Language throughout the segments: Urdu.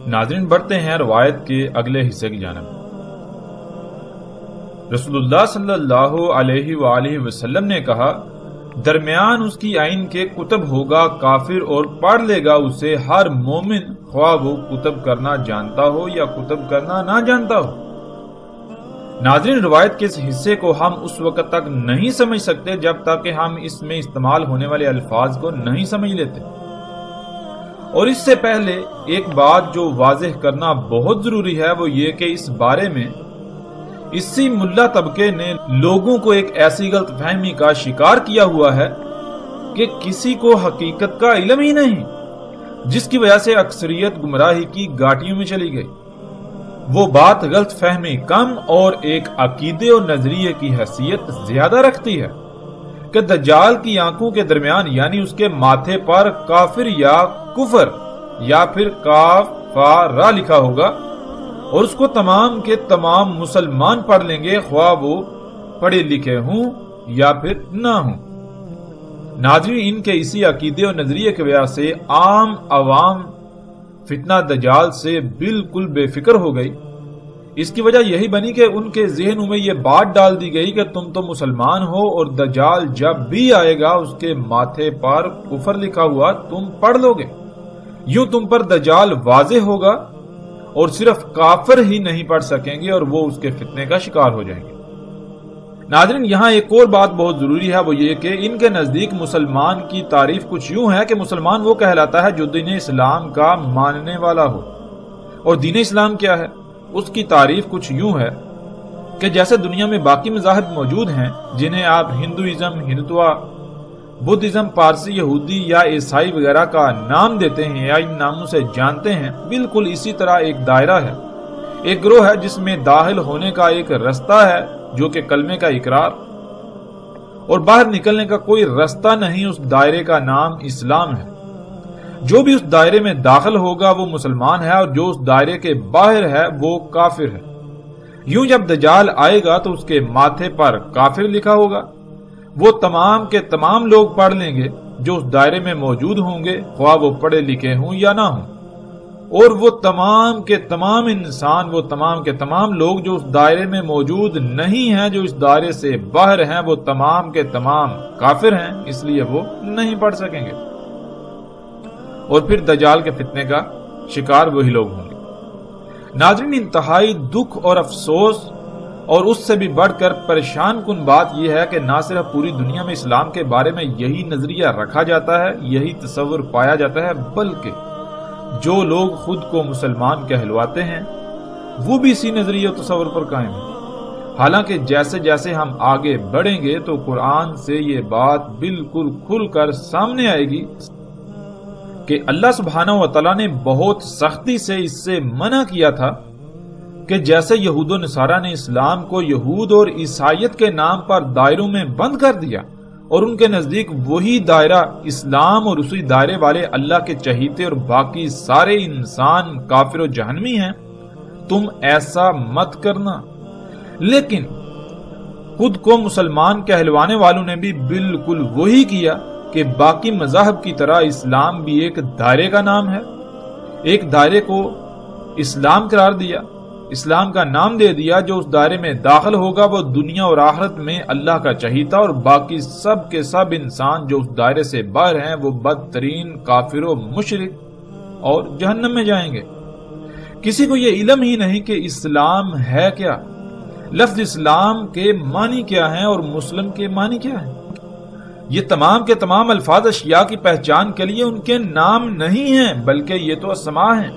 ناظرین، بڑھتے ہیں روایت کے اگلے حصے کی جانب۔ رسول اللہ صلی اللہ علیہ وآلہ وسلم نے کہا، درمیان اس کی آئین کے کتب ہوگا کافر اور پڑھ لے گا اسے ہر مومن، خواہ وہ کتب کرنا جانتا ہو یا کتب کرنا نہ جانتا ہو۔ ناظرین، روایت کے اس حصے کو ہم اس وقت تک نہیں سمجھ سکتے جب تک کہ ہم اس میں استعمال ہونے والے الفاظ کو نہیں سمجھ لیتے۔ اور اس سے پہلے ایک بات جو واضح کرنا بہت ضروری ہے، وہ یہ کہ اس بارے میں اسی ملا طبقے نے لوگوں کو ایک ایسی غلط فہمی کا شکار کیا ہوا ہے کہ کسی کو حقیقت کا علم ہی نہیں، جس کی وجہ سے اکثریت گمراہی کی گاٹیوں میں چلی گئی۔ وہ بات غلط فہمی کم اور ایک عقیدے اور نظریے کی حیثیت زیادہ رکھتی ہے کہ دجال کی آنکھوں کے درمیان یعنی اس کے ماتھے پر کافر یا کفر یا پھر کاف فا را لکھا ہوگا اور اس کو تمام کے تمام مسلمان پڑھ لیں گے، خواہ وہ پڑھے لکھے ہوں یا پھر نہ ہوں۔ ناظرین، ان کے اسی عقیدے اور نظریے کی وجہ سے عام عوام فتنہ دجال سے بالکل بے فکر ہو گئی۔ اس کی وجہ یہی بنی کہ ان کے ذہنوں میں یہ بات ڈال دی گئی کہ تم تو مسلمان ہو اور دجال جب بھی آئے گا اس کے ماتھے پر کفر لکھا ہوا تم پڑھ لو گے، یوں تم پر دجال واضح ہوگا اور صرف کافر ہی نہیں پڑھ سکیں گے اور وہ اس کے فتنے کا شکار ہو جائیں گے۔ ناظرین، یہاں ایک اور بات بہت ضروری ہے، وہ یہ کہ ان کے نزدیک مسلمان کی تعریف کچھ یوں ہے کہ مسلمان وہ کہلاتا ہے جو دین اسلام کا ماننے والا ہو۔ اور دین اسلام کیا ہے؟ اس کی تعریف کچھ یوں ہے کہ جیسے دنیا میں باقی مذاہب موجود ہیں جنہیں آپ ہندوازم، ہندوتوا، بدھزم، پارسی، یہودی یا عیسائی وغیرہ کا نام دیتے ہیں یا ان ناموں سے جانتے ہیں، بالکل اسی طرح ایک دائرہ ہے، ایک گروہ ہے جس میں داخل ہونے کا ایک رستہ ہے جو کہ کلمے کا اقرار، اور باہر نکلنے کا کوئی رستہ نہیں۔ اس دائرے کا نام اسلام ہے۔ جو بھی اس دائرے میں داخل ہوگا وہ مسلمان ہے اور جو اس دائرے کے باہر ہے وہ کافر ہے۔ یوں جب دجال آئے گا تو اس کے ماتھے پر کافر لکھا ہوگا، وہ تمام کے تمام لوگ پڑھ لیں گے جو اس دائرے میں موجود ہوں گے، خواہ وہ پڑھے لکھے ہوں یا نہ ہوں، اور وہ تمام کے تمام انسان، وہ تمام کے تمام لوگ جو اس دائرے میں موجود نہیں ہیں، جو اس دائرے سے باہر ہیں، وہ تمام کے تمام کافر ہیں، اس لیے وہ نہیں پڑھ سکیں گے، اور پھر دجال کے فتنے کا شکار وہی لوگ ہوں گے۔ ناظرین، انتہائی دکھ اور افسوس اور اس سے بھی بڑھ کر پریشان کن بات یہ ہے کہ نہ صرف پوری دنیا میں اسلام کے بارے میں یہی نظریہ رکھا جاتا ہے، یہی تصور پایا جاتا ہے، بلکہ جو لوگ خود کو مسلمان کہلواتے ہیں وہ بھی اسی نظریے و تصور پر قائم ہیں۔ حالانکہ جیسے جیسے ہم آگے بڑھیں گے تو قرآن سے یہ بات بالکل کھل کر سامنے آئے گی کہ اللہ سبحانہ و تعالیٰ نے بہت سختی سے اس سے منع کیا تھا کہ جیسے یہود و نصارہ نے اسلام کو یہود اور عیسائیت کے نام پر دائروں میں بند کر دیا اور ان کے نزدیک وہی دائرہ اسلام اور اسی دائرے والے اللہ کے چہیتے اور باقی سارے انسان کافر و جہنمی ہیں، تم ایسا مت کرنا۔ لیکن خود کو مسلمان کہلوانے والوں نے بھی بالکل وہی کیا کہ باقی مذاہب کی طرح اسلام بھی ایک دائرے کا نام ہے، ایک دائرے کو اسلام قرار دیا، اسلام کا نام دے دیا۔ جو اس دائرے میں داخل ہوگا وہ دنیا اور آخرت میں اللہ کا چہیتا، اور باقی سب کے سب انسان جو اس دائرے سے باہر ہیں وہ بدترین کافر و مشرک اور جہنم میں جائیں گے۔ کسی کو یہ علم ہی نہیں کہ اسلام ہے کیا، لفظ اسلام کے معنی کیا ہیں اور مسلم کے معنی کیا ہیں۔ یہ تمام کے تمام الفاظ اشیاء کی پہچان کے لیے ان کے نام نہیں ہیں، بلکہ یہ تو اسماء ہیں،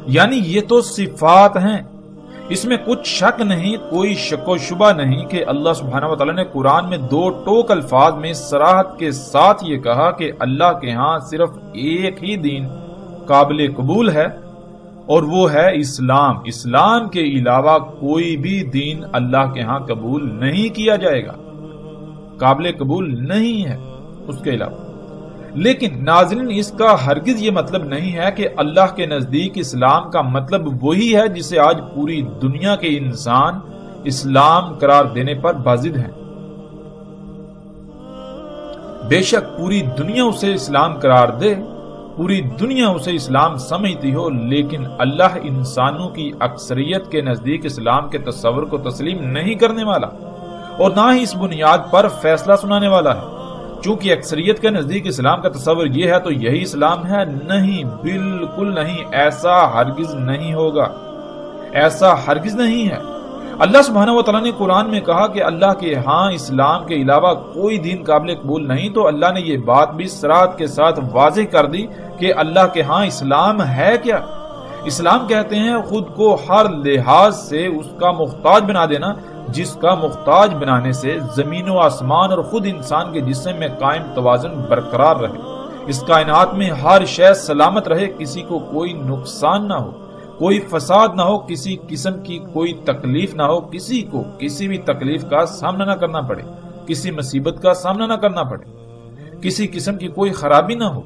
یعنی یہ تو صفات ہیں۔ اس میں کچھ شک نہیں، کوئی شک و شبہ نہیں کہ اللہ سبحانہ و تعالیٰ نے قرآن میں دو ٹوک الفاظ میں صراحت کے ساتھ یہ کہا کہ اللہ کے ہاں صرف ایک ہی دین قابل قبول ہے اور وہ ہے اسلام۔ اسلام کے علاوہ کوئی بھی دین اللہ کے ہاں قبول نہیں کیا جائے گا، قابل قبول نہیں ہے اس کے علاوہ۔ لیکن ناظرین اس کا ہرگز یہ مطلب نہیں ہے کہ اللہ کے نزدیک اسلام کا مطلب وہی ہے جسے آج پوری دنیا کے انسان اسلام قرار دینے پر بازد ہیں۔ بے شک پوری دنیا اسے اسلام قرار دے، پوری دنیا اسے اسلام سمجھتی ہو، لیکن اللہ انسانوں کی اکثریت کے نزدیک اسلام کے تصور کو تسلیم نہیں کرنے والا اور نہ ہی اس بنیاد پر فیصلہ سنانے والا ہے۔ چونکہ اکثریت کے نزدیک اسلام کا تصور یہ ہے تو یہی اسلام ہے؟ نہیں، بالکل نہیں، ایسا ہرگز نہیں ہوگا، ایسا ہرگز نہیں ہے۔ اللہ سبحانہ و تعالیٰ نے قرآن میں کہا کہ اللہ کے ہاں اسلام کے علاوہ کوئی دین قابل قبول نہیں، تو اللہ نے یہ بات بھی صراحت کے ساتھ واضح کر دی کہ اللہ کے ہاں اسلام ہے کیا؟ اسلام کہتے ہیں خود کو ہر لحاظ سے اس کا محتاج بنا دینا، جس کا محتاج بنانے سے زمین و آسمان اور خود انسان کے جسم میں قائم توازن برقرار رہے، اس کائنات میں ہر شے سلامت رہے، کسی کو کوئی نقصان نہ ہو، کوئی فساد نہ ہو، کسی قسم کی کوئی تکلیف نہ ہو، کسی کو کسی بھی تکلیف کا سامنا نہ کرنا پڑے، کسی مصیبت کا سامنا نہ کرنا پڑے، کسی قسم کی کوئی خرابی نہ ہو۔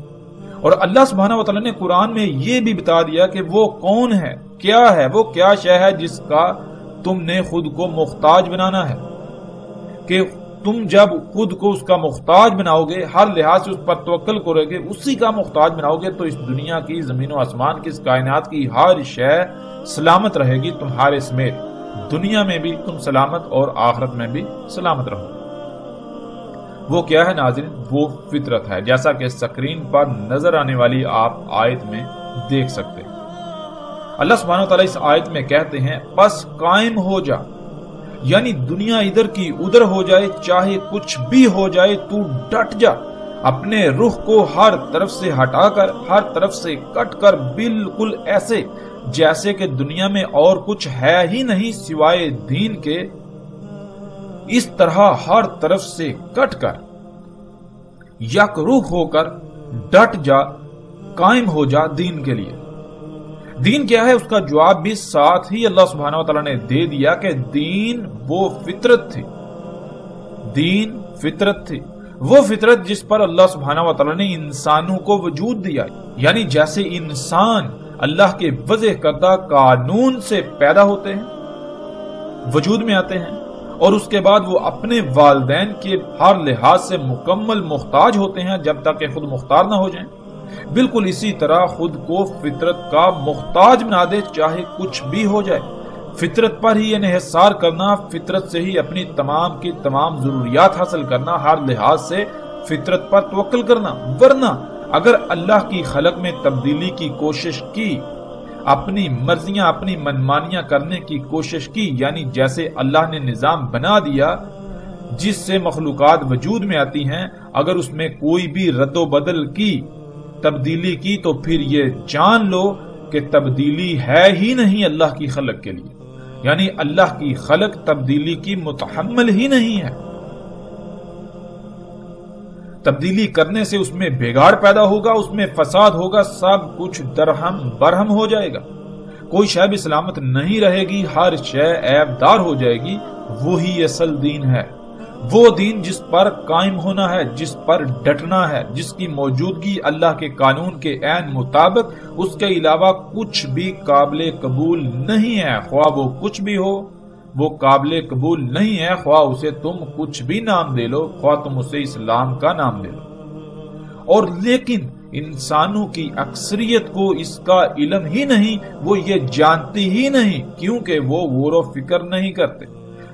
اور اللہ سبحانہ و تعالیٰ نے قرآن میں یہ بھی بتا دیا کہ وہ کون ہے، کیا ہے، وہ کیا شے ہے جس کا تم نے خود کو محتاج بنانا ہے، کہ تم جب خود کو اس کا محتاج بناؤ گے، ہر لحاظ سے اس پر توکل کرو گے، اسی کا محتاج بناؤ گے، تو اس دنیا کی زمین و آسمان کی، اس کائنات کی ہر شے سلامت رہے گی تمہارے سمیت، دنیا میں بھی تم سلامت اور آخرت میں بھی سلامت رہو گے۔ وہ کیا ہے ناظرین؟ وہ فطرت ہے، جیسا کہ سکرین پر نظر آنے والی آپ آیت میں دیکھ سکتے ہیں۔ اللہ سبحانہ و تعالیٰ اس آیت میں کہتے ہیں پس قائم ہو جا، یعنی دنیا ادھر کی ادھر ہو جائے، چاہے کچھ بھی ہو جائے، تو ڈٹ جا، اپنے رخ کو ہر طرف سے ہٹا کر، ہر طرف سے کٹ کر، بالکل ایسے جیسے کہ دنیا میں اور کچھ ہے ہی نہیں سوائے دین کے، اس طرح ہر طرف سے کٹ کر یک رخ ہو کر ڈٹ جا، قائم ہو جا دین کے لیے۔ دین کیا ہے؟ اس کا جواب بھی ساتھ ہی اللہ سبحانہ و تعالیٰ نے دے دیا کہ دین وہ فطرت تھی، دین فطرت تھی، وہ فطرت جس پر اللہ سبحانہ و تعالیٰ نے انسانوں کو وجود دیا، یعنی جیسے انسان اللہ کے وضع کردہ قانون سے پیدا ہوتے ہیں، وجود میں آتے ہیں، اور اس کے بعد وہ اپنے والدین کے ہر لحاظ سے مکمل محتاج ہوتے ہیں جب تک کہ خود مختار نہ ہو جائیں، بالکل اسی طرح خود کو فطرت کا محتاج بنا دے، چاہے کچھ بھی ہو جائے، فطرت پر ہی انحصار کرنا، فطرت سے ہی اپنی تمام کی تمام ضروریات حاصل کرنا، ہر لحاظ سے فطرت پر توکل کرنا۔ ورنہ اگر اللہ کی خلق میں تبدیلی کی کوشش کی، اپنی مرضیاں، اپنی منمانیاں کرنے کی کوشش کی، یعنی جیسے اللہ نے نظام بنا دیا جس سے مخلوقات وجود میں آتی ہیں، اگر اس میں کوئی بھی رد و بدل کی، تبدیلی کی، تو پھر یہ جان لو کہ تبدیلی ہے ہی نہیں اللہ کی خلق کے لیے، یعنی اللہ کی خلق تبدیلی کی متحمل ہی نہیں ہے۔ تبدیلی کرنے سے اس میں بگاڑ پیدا ہوگا، اس میں فساد ہوگا، سب کچھ درہم برہم ہو جائے گا، کوئی شے بھی سلامت نہیں رہے گی، ہر شے عیب دار ہو جائے گی۔ وہی اصل دین ہے، وہ دین جس پر قائم ہونا ہے، جس پر ڈٹنا ہے، جس کی موجودگی اللہ کے قانون کے عین مطابق، اس کے علاوہ کچھ بھی قابل قبول نہیں ہے، خواہ وہ کچھ بھی ہو، وہ قابل قبول نہیں ہے، خواہ اسے تم کچھ بھی نام دے لو، خواہ تم اسے اسلام کا نام دے لو۔ اور لیکن انسانوں کی اکثریت کو اس کا علم ہی نہیں، وہ یہ جانتی ہی نہیں، کیونکہ وہ غور و فکر نہیں کرتے،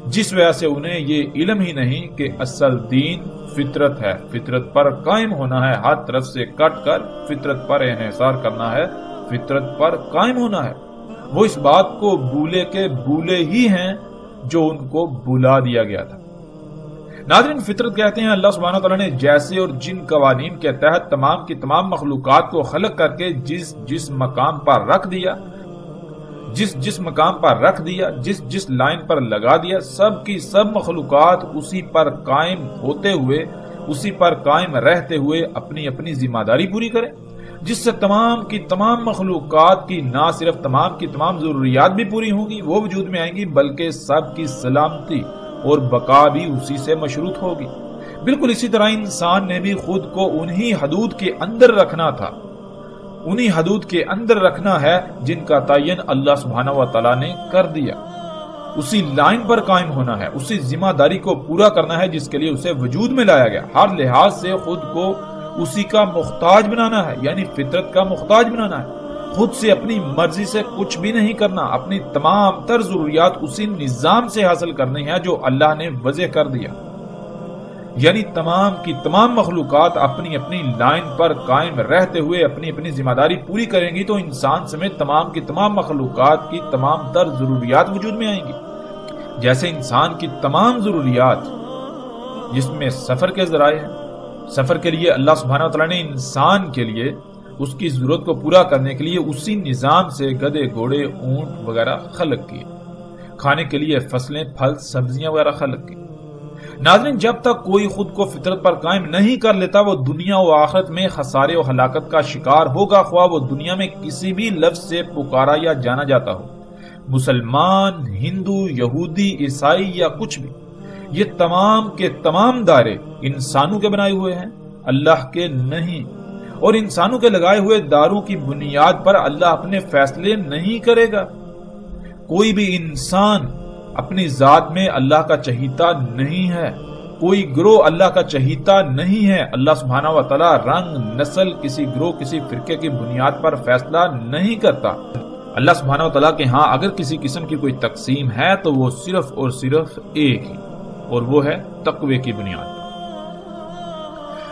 جس وجہ سے انہیں یہ علم ہی نہیں کہ اصل دین فطرت ہے، فطرت پر قائم ہونا ہے، ہر طرف سے کٹ کر فطرت پر انحصار کرنا ہے، فطرت پر قائم ہونا ہے۔ وہ اس بات کو بھولے کے بھولے ہی ہیں جو ان کو بلا دیا گیا تھا۔ ناظرین، فطرت کہتے ہیں اللہ سبحانہ تعالیٰ نے جیسے اور جن قوانین کے تحت تمام کی تمام مخلوقات کو خلق کر کے جس مقام پر رکھ دیا، جس مقام پر رکھ دیا، جس لائن پر لگا دیا، سب کی سب مخلوقات اسی پر قائم ہوتے ہوئے، اسی پر قائم رہتے ہوئے اپنی اپنی ذمہ داری پوری کریں، جس سے تمام کی تمام مخلوقات کی نہ صرف تمام کی تمام ضروریات بھی پوری ہوں گی، وہ وجود میں آئیں گی، بلکہ سب کی سلامتی اور بقا بھی اسی سے مشروط ہوگی۔ بالکل اسی طرح انسان نے بھی خود کو انہی حدود کے اندر رکھنا تھا، انہی حدود کے اندر رکھنا ہے جن کا تعین اللہ سبحانہ و تعالیٰ نے کر دیا، اسی لائن پر قائم ہونا ہے، اسی ذمہ داری کو پورا کرنا ہے جس کے لیے اسے وجود میں لایا گیا، ہر لحاظ سے خود کو اسی کا محتاج بنانا ہے، یعنی فطرت کا محتاج بنانا ہے، خود سے اپنی مرضی سے کچھ بھی نہیں کرنا، اپنی تمام تر ضروریات اسی نظام سے حاصل کرنی ہے جو اللہ نے وضع کر دیا، یعنی تمام کی تمام مخلوقات اپنی اپنی لائن پر قائم رہتے ہوئے اپنی اپنی ذمہ داری پوری کریں گی تو انسان سمیت تمام کی تمام مخلوقات کی تمام تر ضروریات وجود میں آئیں گی۔ جیسے انسان کی تمام ضروریات جس میں سفر کے ذرائع ہیں، سفر کے لیے اللہ سبحانہ وتعالیٰ نے انسان کے لیے اس کی ضرورت کو پورا کرنے کے لیے اسی نظام سے گدھے گھوڑے اونٹ وغیرہ خلق کیے، کھانے کے لیے فصلیں پھل سبزیاں وغیرہ خلق کی۔ ناظرین، جب تک کوئی خود کو فطرت پر قائم نہیں کر لیتا وہ دنیا و آخرت میں خسارے و ہلاکت کا شکار ہوگا، خواہ وہ دنیا میں کسی بھی لفظ سے پکارا یا جانا جاتا ہو، مسلمان، ہندو، یہودی، عیسائی یا کچھ بھی۔ یہ تمام کے تمام دائرے انسانوں کے بنائے ہوئے ہیں، اللہ کے نہیں، اور انسانوں کے لگائے ہوئے داروں کی بنیاد پر اللہ اپنے فیصلے نہیں کرے گا۔ کوئی بھی انسان اپنی ذات میں اللہ کا چہیتا نہیں ہے، کوئی گروہ اللہ کا چہیتا نہیں ہے۔ اللہ سبحانہ و تعالیٰ رنگ، نسل، کسی گروہ، کسی فرقے کی بنیاد پر فیصلہ نہیں کرتا۔ اللہ سبحانہ و تعالیٰ کے ہاں اگر کسی قسم کی کوئی تقسیم ہے تو وہ صرف اور صرف ایک ہی، اور وہ ہے تقوی کی بنیاد پر۔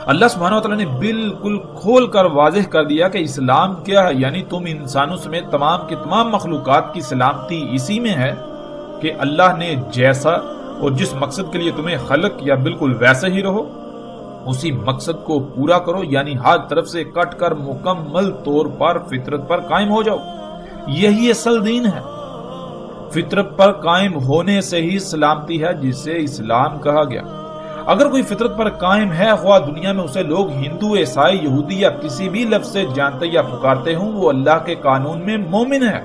اللہ سبحانہ و تعالیٰ نے بالکل کھول کر واضح کر دیا کہ اسلام کیا ہے، یعنی تم انسانوں سمیت تمام کی تمام مخلوقات کی سلامتی اسی میں ہے کہ اللہ نے جیسا اور جس مقصد کے لیے تمہیں خلق کیا بالکل ویسے ہی رہو، اسی مقصد کو پورا کرو، یعنی ہر طرف سے کٹ کر مکمل طور پر فطرت پر قائم ہو جاؤ۔ یہی اصل دین ہے، فطرت پر قائم ہونے سے ہی سلامتی ہے جسے اسلام کہا گیا۔ اگر کوئی فطرت پر قائم ہے، خواہ دنیا میں اسے لوگ ہندو، عیسائی، یہودی یا کسی بھی لفظ سے جانتے یا پکارتے ہوں، وہ اللہ کے قانون میں مومن ہے،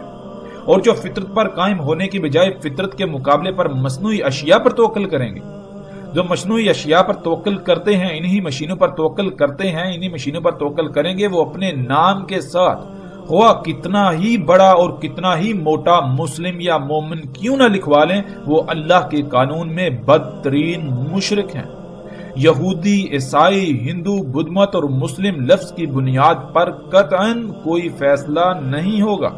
اور جو فطرت پر قائم ہونے کی بجائے فطرت کے مقابلے پر مصنوعی اشیاء پر توکل کریں گے، جو مصنوعی اشیاء پر توکل کرتے ہیں، انہی مشینوں پر توکل کرتے ہیں، انہی مشینوں پر توکل کریں گے، وہ اپنے نام کے ساتھ خواہ کتنا ہی بڑا اور کتنا ہی موٹا مسلم یا مومن کیوں نہ لکھوا لیں، وہ اللہ کے قانون میں بدترین مشرک ہیں۔ یہودی، عیسائی، ہندو، بدھ مت اور مسلم لفظ کی بنیاد پر قطعاً کوئی فیصلہ نہیں ہوگا۔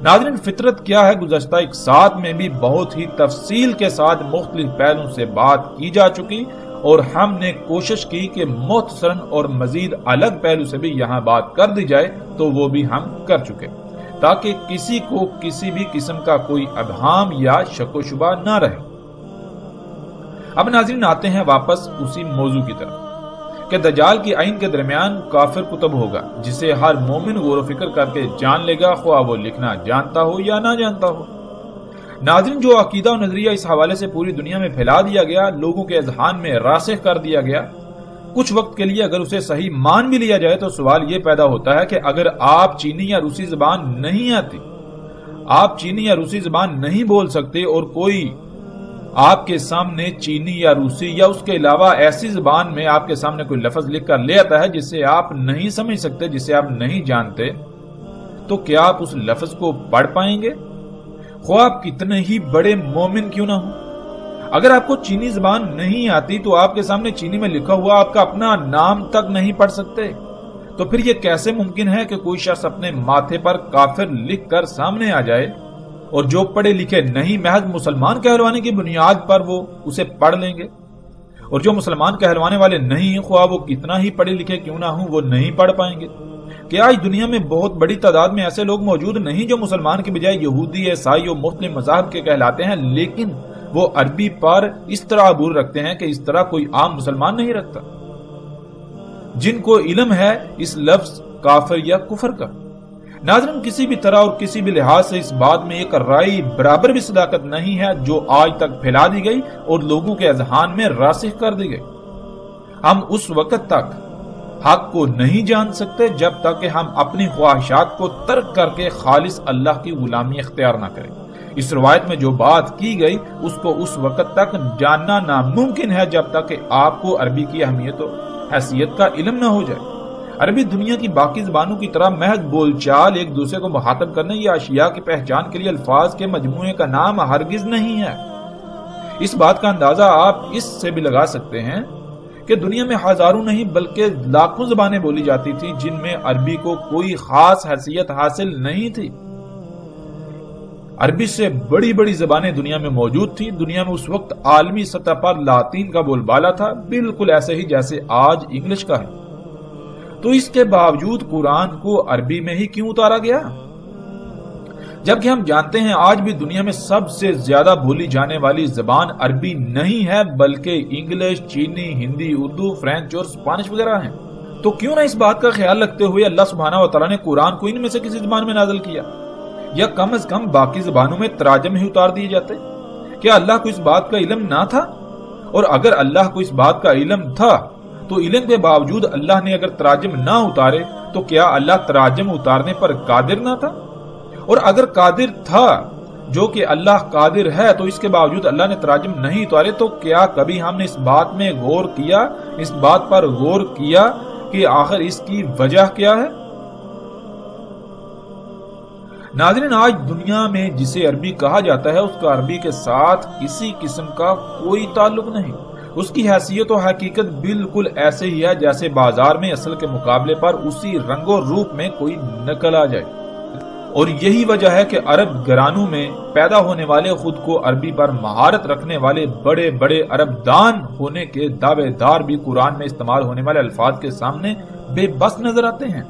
ناظرین، فطرت کیا ہے گزشتہ ایک ساتھ میں بھی بہت ہی تفصیل کے ساتھ مختلف پہلوؤں سے بات کی جا چکی، اور ہم نے کوشش کی کہ مختصراً اور مزید الگ پہلو سے بھی یہاں بات کر دی جائے، تو وہ بھی ہم کر چکے تاکہ کسی کو کسی بھی قسم کا کوئی ابہام یا شک و شبہ نہ رہے۔ اب ناظرین آتے ہیں واپس اسی موضوع کی طرف کہ دجال کی عین کے درمیان کافر کتب ہوگا جسے ہر مومن غور و فکر کر کے جان لے گا، خواہ وہ لکھنا جانتا ہو یا نہ جانتا ہو۔ ناظرین، جو عقیدہ و نظریہ اس حوالے سے پوری دنیا میں پھیلا دیا گیا، لوگوں کے اذہان میں راسخ کر دیا گیا، کچھ وقت کے لیے اگر اسے صحیح مان بھی لیا جائے تو سوال یہ پیدا ہوتا ہے کہ اگر آپ چینی یا روسی زبان نہیں آتی، آپ چینی یا روسی زبان نہیں بول سکتے، اور کوئی آپ کے سامنے چینی یا روسی یا اس کے علاوہ ایسی زبان میں آپ کے سامنے کوئی لفظ لکھ کر لے آتا ہے جسے آپ نہیں سمجھ سکتے، جسے آپ نہیں جانتے، تو کیا آپ اس لفظ کو پڑھ پائیں گے؟ خواہ آپ کتنے ہی بڑے مومن کیوں نہ ہوں۔ اگر آپ کو چینی زبان نہیں آتی تو آپ کے سامنے چینی میں لکھا ہوا آپ کا اپنا نام تک نہیں پڑھ سکتے، تو پھر یہ کیسے ممکن ہے کہ کوئی شخص اپنے ماتھے پر کافر لکھ کر سامنے آ جائے، اور جو پڑھے لکھے نہیں محض مسلمان کہلوانے کی بنیاد پر وہ اسے پڑھ لیں گے، اور جو مسلمان کہلوانے والے نہیں، خواہ وہ کتنا ہی پڑھے لکھے کیوں نہ ہوں، وہ نہیں پڑھ پائیں گے؟ کیا آج دنیا میں بہت بڑی تعداد میں ایسے لوگ موجود نہیں جو مسلمان کی بجائے یہودی، عیسائی اور مختلف مذاہب کے کہلاتے ہیں، لیکن وہ عربی پر اس طرح عبور رکھتے ہیں کہ اس طرح کوئی عام مسلمان نہیں رکھتا، جن کو علم ہے اس لفظ کافر یا کفر کا؟ ناظرین، کسی بھی طرح اور کسی بھی لحاظ سے اس بات میں ایک رائے برابر بھی صداقت نہیں ہے جو آج تک پھیلا دی گئی اور لوگوں کے اذہان میں راسخ کر دی گئی۔ ہم اس وقت تک حق کو نہیں جان سکتے جب تک کہ ہم اپنی خواہشات کو ترک کر کے خالص اللہ کی غلامی اختیار نہ کریں، اس روایت میں جو بات کی گئی اس کو اس وقت تک جاننا ناممکن ہے جب تک کہ آپ کو عربی کی اہمیت و حیثیت کا علم نہ ہو جائے۔ عربی دنیا کی باقی زبانوں کی طرح محض بول چال، ایک دوسرے کو مخاطب کرنے یا اشیاء کی پہچان کے لیے الفاظ کے مجموعے کا نام ہرگز نہیں ہے۔ اس بات کا اندازہ آپ اس سے بھی لگا سکتے ہیں کہ دنیا میں ہزاروں نہیں بلکہ لاکھوں زبانیں بولی جاتی تھی جن میں عربی کو کوئی خاص حیثیت حاصل نہیں تھی۔ عربی سے بڑی بڑی زبانیں دنیا میں موجود تھی۔ دنیا میں اس وقت عالمی سطح پر لاطین کا بول بالا تھا، بالکل ایسے ہی جیسے آج انگلش کا ہے۔ تو اس کے باوجود قرآن کو عربی میں ہی کیوں اتارا گیا؟ جبکہ ہم جانتے ہیں آج بھی دنیا میں سب سے زیادہ بولی جانے والی زبان عربی نہیں ہے بلکہ انگلش، چینی، ہندی، اردو، فرینچ اور اسپانش وغیرہ ہیں۔ تو کیوں نہ اس بات کا خیال رکھتے ہوئے اللہ سبحانہ و تعالیٰ نے قرآن کو ان میں سے کسی زبان میں نازل کیا، یا کم از کم باقی زبانوں میں تراجم ہی اتار دیے جاتے؟ کیا اللہ کو اس بات کا علم نہ تھا؟ اور اگر اللہ کو اس بات کا علم تھا تو علم کے باوجود اللہ نے اگر تراجم نہ اتارے تو کیا اللہ تراجم اتارنے پر قادر نہ تھا؟ اور اگر قادر تھا، جو کہ اللہ قادر ہے، تو اس کے باوجود اللہ نے تراجم نہیں اتارے، تو کیا کبھی ہم نے اس بات میں غور کیا، اس بات پر غور کیا کہ آخر اس کی وجہ کیا ہے؟ ناظرین، آج دنیا میں جسے عربی کہا جاتا ہے اس کا عربی کے ساتھ کسی قسم کا کوئی تعلق نہیں۔ اس کی حیثیت و حقیقت بالکل ایسے ہی ہے جیسے بازار میں اصل کے مقابلے پر اسی رنگ و روپ میں کوئی نقل آ جائے۔ اور یہی وجہ ہے کہ عرب گھرانوں میں پیدا ہونے والے خود کو عربی پر مہارت رکھنے والے بڑے بڑے عرب دان ہونے کے دعوے دار بھی قرآن میں استعمال ہونے والے الفاظ کے سامنے بے بس نظر آتے ہیں۔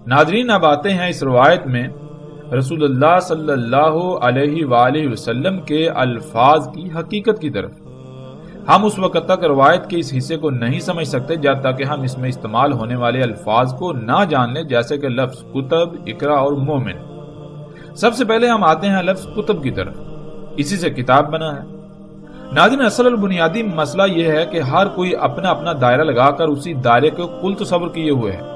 ناظرین، اب آتے ہیں اس روایت میں رسول اللہ صلی اللہ علیہ وآلہ وسلم کے الفاظ کی حقیقت کی طرف۔ ہم اس وقت تک روایت کے اس حصے کو نہیں سمجھ سکتے جب تک کہ ہم اس میں استعمال ہونے والے الفاظ کو نہ جان لیں، جیسے کہ لفظ کتب، اقرا اور مومن۔ سب سے پہلے ہم آتے ہیں لفظ کتب کی طرف، اسی سے کتاب بنا ہے۔ ناظرین، اصل اور بنیادی مسئلہ یہ ہے کہ ہر کوئی اپنا اپنا دائرہ لگا کر اسی دائرے کو کل تصور کیے ہوئے ہے۔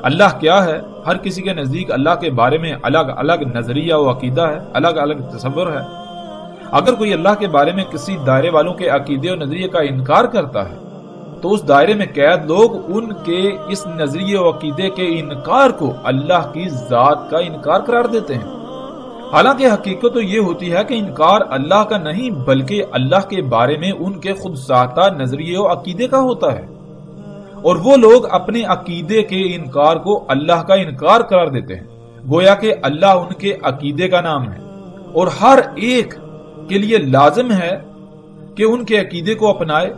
اللہ کیا ہے؟ ہر کسی کے نزدیک اللہ کے بارے میں الگ الگ نظریہ و عقیدہ ہے، الگ الگ تصور ہے۔ اگر کوئی اللہ کے بارے میں کسی دائرے والوں کے عقیدے اور نظریے کا انکار کرتا ہے تو اس دائرے میں قید لوگ ان کے اس نظریے و عقیدے کے انکار کو اللہ کی ذات کا انکار قرار دیتے ہیں۔ حالانکہ حقیقت تو یہ ہوتی ہے کہ انکار اللہ کا نہیں بلکہ اللہ کے بارے میں ان کے خود ساختہ نظریے و عقیدے کا ہوتا ہے، اور وہ لوگ اپنے عقیدے کے انکار کو اللہ کا انکار قرار دیتے ہیں، گویا کہ اللہ ان کے عقیدے کا نام ہے، اور ہر ایک کے لیے لازم ہے کہ ان کے عقیدے کو اپنائے۔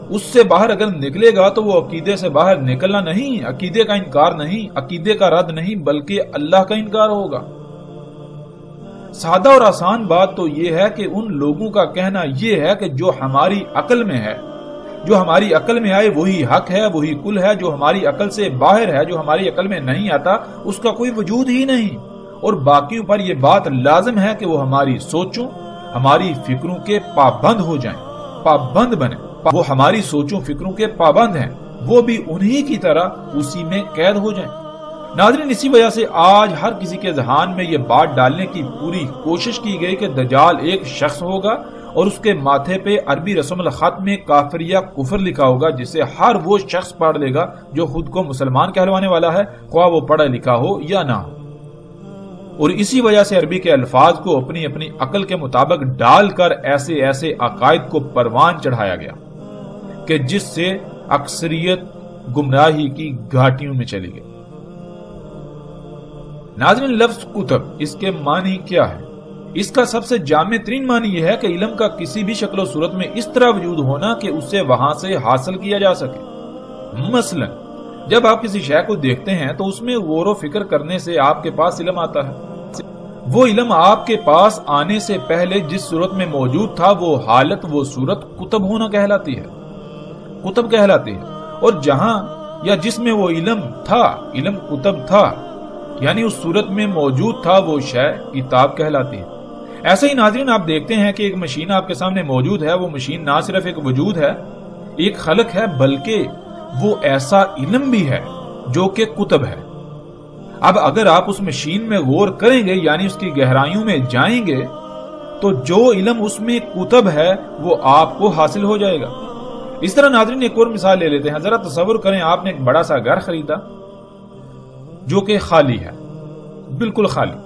اس سے باہر اگر نکلے گا تو وہ عقیدے سے باہر نکلنا نہیں، عقیدے کا انکار نہیں، عقیدے کا رد نہیں بلکہ اللہ کا انکار ہوگا۔ سادہ اور آسان بات تو یہ ہے کہ ان لوگوں کا کہنا یہ ہے کہ جو ہماری عقل میں ہے، جو ہماری عقل میں آئے وہی حق ہے، وہی کل ہے، جو ہماری عقل سے باہر ہے، جو ہماری عقل میں نہیں آتا اس کا کوئی وجود ہی نہیں، اور باقیوں پر یہ بات لازم ہے کہ وہ ہماری سوچوں، ہماری فکروں کے پابند ہو جائیں، پابند بنیں۔ وہ ہماری سوچوں فکروں کے پابند ہیں، وہ بھی انہی کی طرح اسی میں قید ہو جائیں۔ ناظرین، اسی وجہ سے آج ہر کسی کے ذہن میں یہ بات ڈالنے کی پوری کوشش کی گئی کہ دجال ایک شخص ہوگا اور اس کے ماتھے پہ عربی رسم الخط میں کافر یا کفر لکھا ہوگا، جسے ہر وہ شخص پڑھ لے گا جو خود کو مسلمان کہلوانے والا ہے، خواہ وہ پڑھا لکھا ہو یا نہ ہو۔ اور اسی وجہ سے عربی کے الفاظ کو اپنی اپنی عقل کے مطابق ڈال کر ایسے ایسے عقائد کو پروان چڑھایا گیا کہ جس سے اکثریت گمراہی کی گھاٹیوں میں چلی گئی۔ ناظرین، لفظ کتب، اس کے معنی کیا ہے؟ اس کا سب سے جامع ترین معنی یہ ہے کہ علم کا کسی بھی شکل و صورت میں اس طرح وجود ہونا کہ اسے وہاں سے حاصل کیا جا سکے۔ مثلا جب آپ کسی شے کو دیکھتے ہیں تو اس میں غور و فکر کرنے سے آپ کے پاس علم آتا ہے۔ وہ علم آپ کے پاس آنے سے پہلے جس صورت میں موجود تھا وہ حالت، وہ صورت کتب ہونا کہلاتی ہے، کتب کہلاتی ہے۔ اور جہاں یا جس میں وہ علم تھا، علم کتب تھا، یعنی اس صورت میں موجود تھا، وہ شے کتاب کہلاتی ہے۔ ایسے ہی ناظرین، آپ دیکھتے ہیں کہ ایک مشین آپ کے سامنے موجود ہے، وہ مشین نہ صرف ایک وجود ہے، ایک خلق ہے، بلکہ وہ ایسا علم بھی ہے جو کہ کتب ہے۔ اب اگر آپ اس مشین میں غور کریں گے یعنی اس کی گہرائیوں میں جائیں گے تو جو علم اس میں کتب ہے وہ آپ کو حاصل ہو جائے گا۔ اس طرح ناظرین ایک اور مثال لے لیتے ہیں۔ ذرا تصور کریں آپ نے ایک بڑا سا گھر خریدا جو کہ خالی ہے، بالکل خالی۔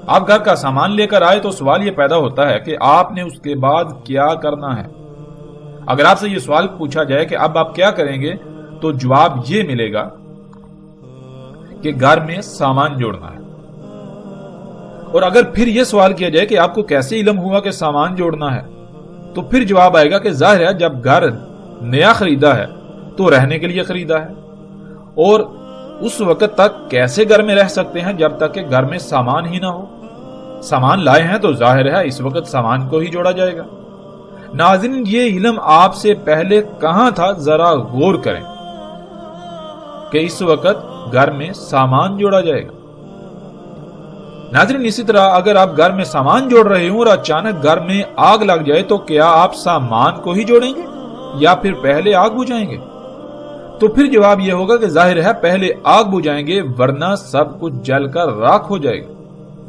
آپ گھر کا سامان لے کر آئے تو سوال یہ پیدا ہوتا ہے کہ آپ نے اس کے بعد کیا کرنا ہے۔ اگر آپ سے یہ سوال پوچھا جائے کہ اب آپ کیا کریں گے تو جواب یہ ملے گا کہ گھر میں سامان جوڑنا ہے۔ اور اگر پھر یہ سوال کیا جائے کہ آپ کو کیسے علم ہوا کہ سامان جوڑنا ہے تو پھر جواب آئے گا کہ ظاہر ہے جب گھر نیا خریدا ہے تو رہنے کے لیے خریدا ہے، اور اس وقت تک کیسے گھر میں رہ سکتے ہیں جب تک کہ گھر میں سامان ہی نہ ہو۔ سامان لائے ہیں تو ظاہر ہے اس وقت سامان کو ہی جوڑا جائے گا۔ ناظرین یہ علم آپ سے پہلے کہاں تھا؟ ذرا غور کریں کہ اس وقت گھر میں سامان جوڑا جائے گا۔ ناظرین اسی طرح اگر آپ گھر میں سامان جوڑ رہے ہوں اور اچانک گھر میں آگ لگ جائے تو کیا آپ سامان کو ہی جوڑیں گے یا پھر پہلے آگ بجھائیں گے؟ تو پھر جواب یہ ہوگا کہ ظاہر ہے پہلے آگ بجھائیں گے ورنہ سب کچھ جل کر راکھ ہو جائے گا۔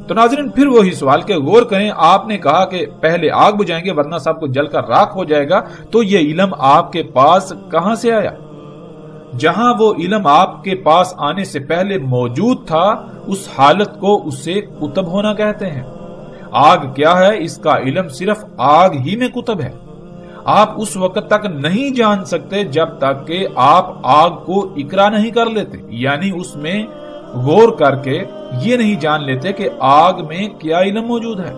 تو ناظرین پھر وہی سوال کہ غور کریں، آپ نے کہا کہ پہلے آگ بجھائیں گے ورنہ سب کچھ جل کر راکھ ہو جائے گا، تو یہ علم آپ کے پاس کہاں سے آیا؟ جہاں وہ علم آپ کے پاس آنے سے پہلے موجود تھا اس حالت کو اسے کتب ہونا کہتے ہیں۔ آگ کیا ہے؟ اس کا علم صرف آگ ہی میں کتب ہے۔ آپ اس وقت تک نہیں جان سکتے جب تک کہ آپ آگ کو اقرا نہیں کر لیتے، یعنی اس میں غور کر کے یہ نہیں جان لیتے کہ آگ میں کیا علم موجود ہے۔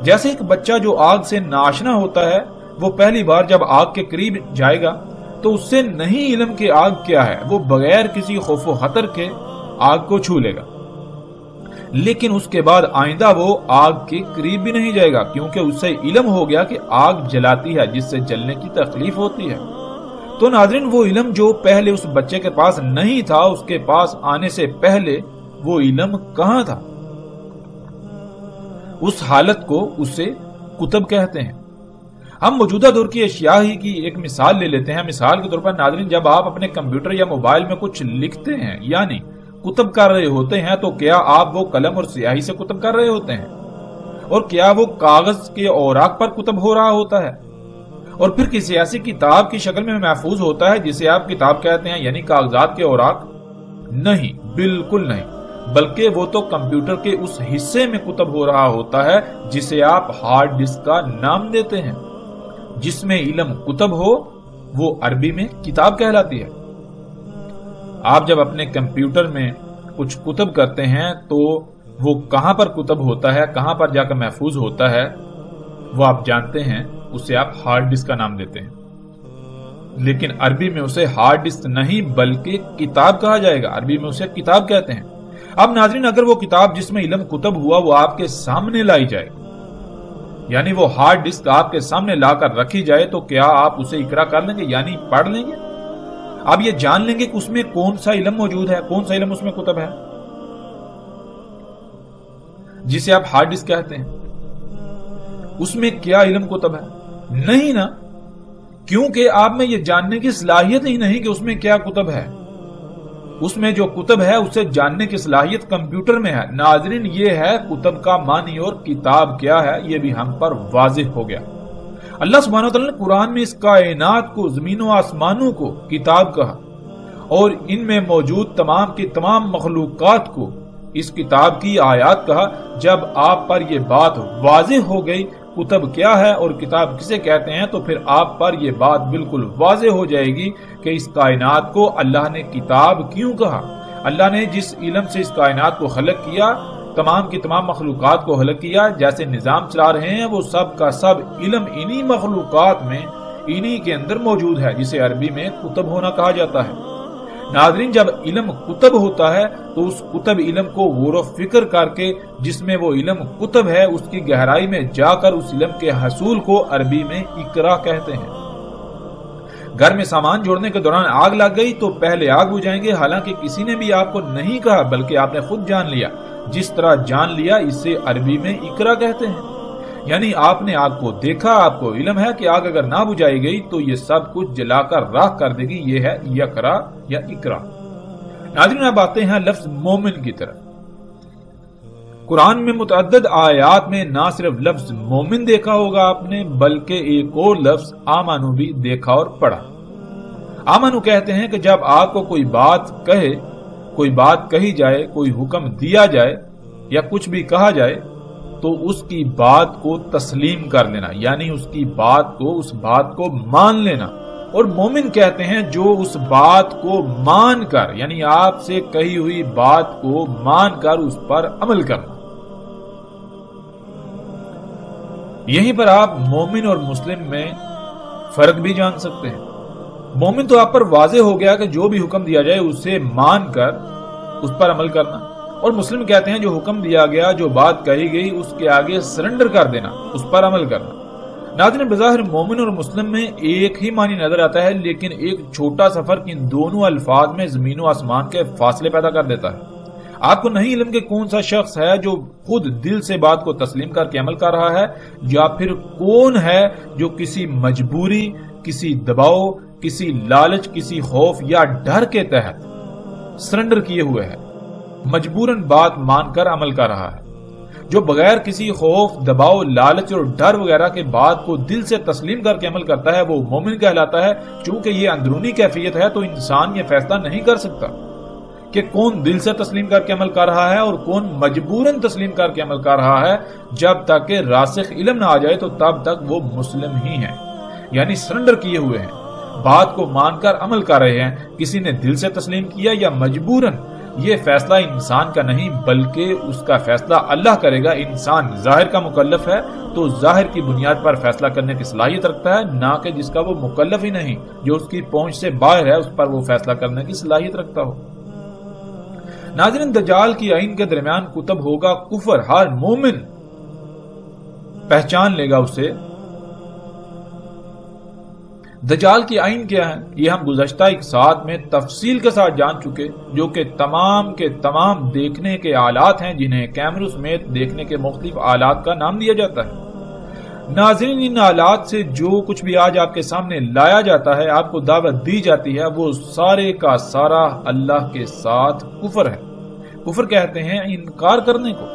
جیسے ایک بچہ جو آگ سے ناشنا ہوتا ہے وہ پہلی بار جب آگ کے قریب جائے گا تو اس سے نہیں علم کہ آگ کیا ہے، وہ بغیر کسی خوف و خطر کے آگ کو چھو لے گا، لیکن اس کے بعد آئندہ وہ آگ کے قریب بھی نہیں جائے گا کیونکہ اس سے علم ہو گیا کہ آگ جلاتی ہے جس سے جلنے کی تکلیف ہوتی ہے۔ تو ناظرین وہ علم جو پہلے اس بچے کے پاس نہیں تھا اس کے پاس آنے سے پہلے وہ علم کہاں تھا؟ اس حالت کو اسے کتب کہتے ہیں۔ ہم موجودہ دور کی اشیاء ہی کی ایک مثال لے لیتے ہیں۔ مثال کے طور پر ناظرین جب آپ اپنے کمپیوٹر یا موبائل میں کچھ لکھتے ہیں یعنی کتب کر رہے ہوتے ہیں تو کیا آپ وہ قلم اور سیاہی سے کتب کر رہے ہوتے ہیں؟ اور کیا وہ کاغذ کے اوراق پر کتب ہو رہا ہوتا ہے اور پھر کسی ایسی کتاب کی شکل میں محفوظ ہوتا ہے جسے آپ کتاب کہتے ہیں یعنی کاغذات کے اوراق؟ نہیں، بالکل نہیں، بلکہ وہ تو کمپیوٹر کے اس حصے میں کتب ہو رہا ہوتا ہے جسے آپ ہارڈ ڈسک کا نام دیتے ہیں۔ جس میں علم کتب ہو وہ عربی میں کتاب کہلاتی ہے۔ آپ جب اپنے کمپیوٹر میں کچھ کتب کرتے ہیں تو وہ کہاں پر کتب ہوتا ہے، کہاں پر جا کر محفوظ ہوتا ہے وہ آپ جانتے ہیں، اسے آپ ہارڈ ڈسک کا نام دیتے ہیں، لیکن عربی میں اسے ہارڈ ڈسک نہیں بلکہ کتاب کہا جائے گا۔ عربی میں اسے کتاب کہتے ہیں۔ اب ناظرین اگر وہ کتاب جس میں علم کتب ہوا وہ آپ کے سامنے لائی جائے یعنی وہ ہارڈ ڈسک آپ کے سامنے لا کر رکھی جائے تو کیا آپ اسے اقرا کر لیں گے یعنی پڑھ لیں گے؟ آپ یہ جان لیں گے کہ اس میں کون سا علم موجود ہے، کون سا علم اس میں کتب ہے جسے آپ ہارڈ ڈسک کہتے ہیں؟ اس میں کیا علم کتب ہے؟ نہیں نا، کیونکہ آپ میں یہ جاننے کی صلاحیت ہی نہیں کہ اس میں کیا کتب ہے۔ اس میں جو کتب ہے اسے جاننے کی صلاحیت کمپیوٹر میں ہے۔ ناظرین یہ ہے کتب کا معنی اور کتاب کیا ہے یہ بھی ہم پر واضح ہو گیا۔ اللہ سبحانہ وتعالی نے قرآن میں اس کائنات کو، زمین و آسمانوں کو کتاب کہا اور ان میں موجود تمام کی تمام مخلوقات کو اس کتاب کی آیات کہا۔ جب آپ پر یہ بات واضح ہو گئی کتب کیا ہے اور کتاب کسے کہتے ہیں تو پھر آپ پر یہ بات بالکل واضح ہو جائے گی کہ اس کائنات کو اللہ نے کتاب کیوں کہا۔ اللہ نے جس علم سے اس کائنات کو خلق کیا، تمام کی تمام مخلوقات کو خلق کیا، جیسے نظام چلا رہے ہیں وہ سب کا سب علم انہی مخلوقات میں انہی کے اندر موجود ہے جسے عربی میں کتب ہونا کہا جاتا ہے۔ ناظرین جب علم کتب ہوتا ہے تو اس کتب علم کو غور و فکر کر کے جس میں وہ علم کتب ہے اس کی گہرائی میں جا کر اس علم کے حصول کو عربی میں اقرا کہتے ہیں۔ گھر میں سامان جوڑنے کے دوران آگ لگ گئی تو پہلے آگ بجھائیں گے، حالانکہ کسی نے بھی آپ کو نہیں کہا بلکہ آپ نے خود جان لیا۔ جس طرح جان لیا اسے عربی میں اقرا کہتے ہیں، یعنی آپ نے آگ کو دیکھا، آپ کو علم ہے کہ آگ اگر نہ بجھائی گئی تو یہ سب کچھ جلا کر راکھ کر دے گی۔ یہ ہے یقرا یا اقرا۔ ناظرین اب آتے ہیں لفظ مومن کی طرف۔ قرآن میں متعدد آیات میں نہ صرف لفظ مومن دیکھا ہوگا آپ نے، بلکہ ایک اور لفظ آمنو بھی دیکھا اور پڑھا۔ آمنو کہتے ہیں کہ جب آپ کو کوئی بات کہی جائے، کوئی حکم دیا جائے یا کچھ بھی کہا جائے تو اس کی بات کو تسلیم کر لینا، یعنی اس بات کو مان لینا۔ اور مومن کہتے ہیں جو اس بات کو مان کر، یعنی آپ سے کہی ہوئی بات کو مان کر اس پر عمل کرنا۔ یہیں پر آپ مومن اور مسلم میں فرق بھی جان سکتے ہیں۔ مومن تو آپ پر واضح ہو گیا کہ جو بھی حکم دیا جائے اسے مان کر اس پر عمل کرنا، اور مسلم کہتے ہیں جو حکم دیا گیا، جو بات کہی گئی، اس کے آگے سرنڈر کر دینا، اس پر عمل کرنا۔ ناظرین بظاہر مومن اور مسلم میں ایک ہی معنی نظر آتا ہے، لیکن ایک چھوٹا سا فرق ان دونوں الفاظ میں زمین و آسمان کے فاصلے پیدا کر دیتا ہے۔ آپ کو نہیں علم کہ کون سا شخص ہے جو خود دل سے بات کو تسلیم کر کے عمل کر رہا ہے، یا پھر کون ہے جو کسی مجبوری، کسی دباؤ، کسی لالچ، کسی خوف یا ڈر کے تحت سرنڈر کیے ہوئے ہے، مجبوراً بات مان کر عمل کر رہا ہے۔ جو بغیر کسی خوف، دباؤ، لالچ اور ڈر وغیرہ کے بات کو دل سے تسلیم کر کے عمل کرتا ہے، وہ مومن کہلاتا ہے۔ چونکہ یہ اندرونی کیفیت ہے تو انسان یہ فیصلہ نہیں کر سکتا کہ کون دل سے تسلیم کر کے عمل کر رہا ہے اور کون مجبوراً تسلیم کر کے عمل کر رہا ہے۔ جب تک کہ راسخ علم نہ آ جائے تو تب تک وہ مسلم ہی ہیں، یعنی سرنڈر کیے ہوئے ہیں، بات کو مان کر عمل کر رہے ہیں۔ کسی نے دل سے تسلیم کیا یا مجبوراً، یہ فیصلہ انسان کا نہیں بلکہ اس کا فیصلہ اللہ کرے گا۔ انسان ظاہر کا مکلف ہے تو ظاہر کی بنیاد پر فیصلہ کرنے کی صلاحیت رکھتا ہے، نہ کہ جس کا وہ مکلف ہی نہیں، جو اس کی پہنچ سے باہر ہے، اس پر وہ فیصلہ کرنے کی صلاحیت رکھتا ہو۔ ناظرین دجال کی آئین کے درمیان کتب ہوگا کفر، ہر مومن پہچان لے گا اسے۔ دجال کی آئین کیا ہے یہ ہم گزشتہ ایک ساتھ میں تفصیل کے ساتھ جان چکے، جو کہ تمام کے تمام دیکھنے کے آلات ہیں، جنہیں کیمروں سمیت دیکھنے کے مختلف آلات کا نام دیا جاتا ہے۔ ناظرین ان آلات سے جو کچھ بھی آج آپ کے سامنے لایا جاتا ہے، آپ کو دعوت دی جاتی ہے، وہ سارے کا سارا اللہ کے ساتھ کفر ہے۔ کفر کہتے ہیں انکار کرنے کو۔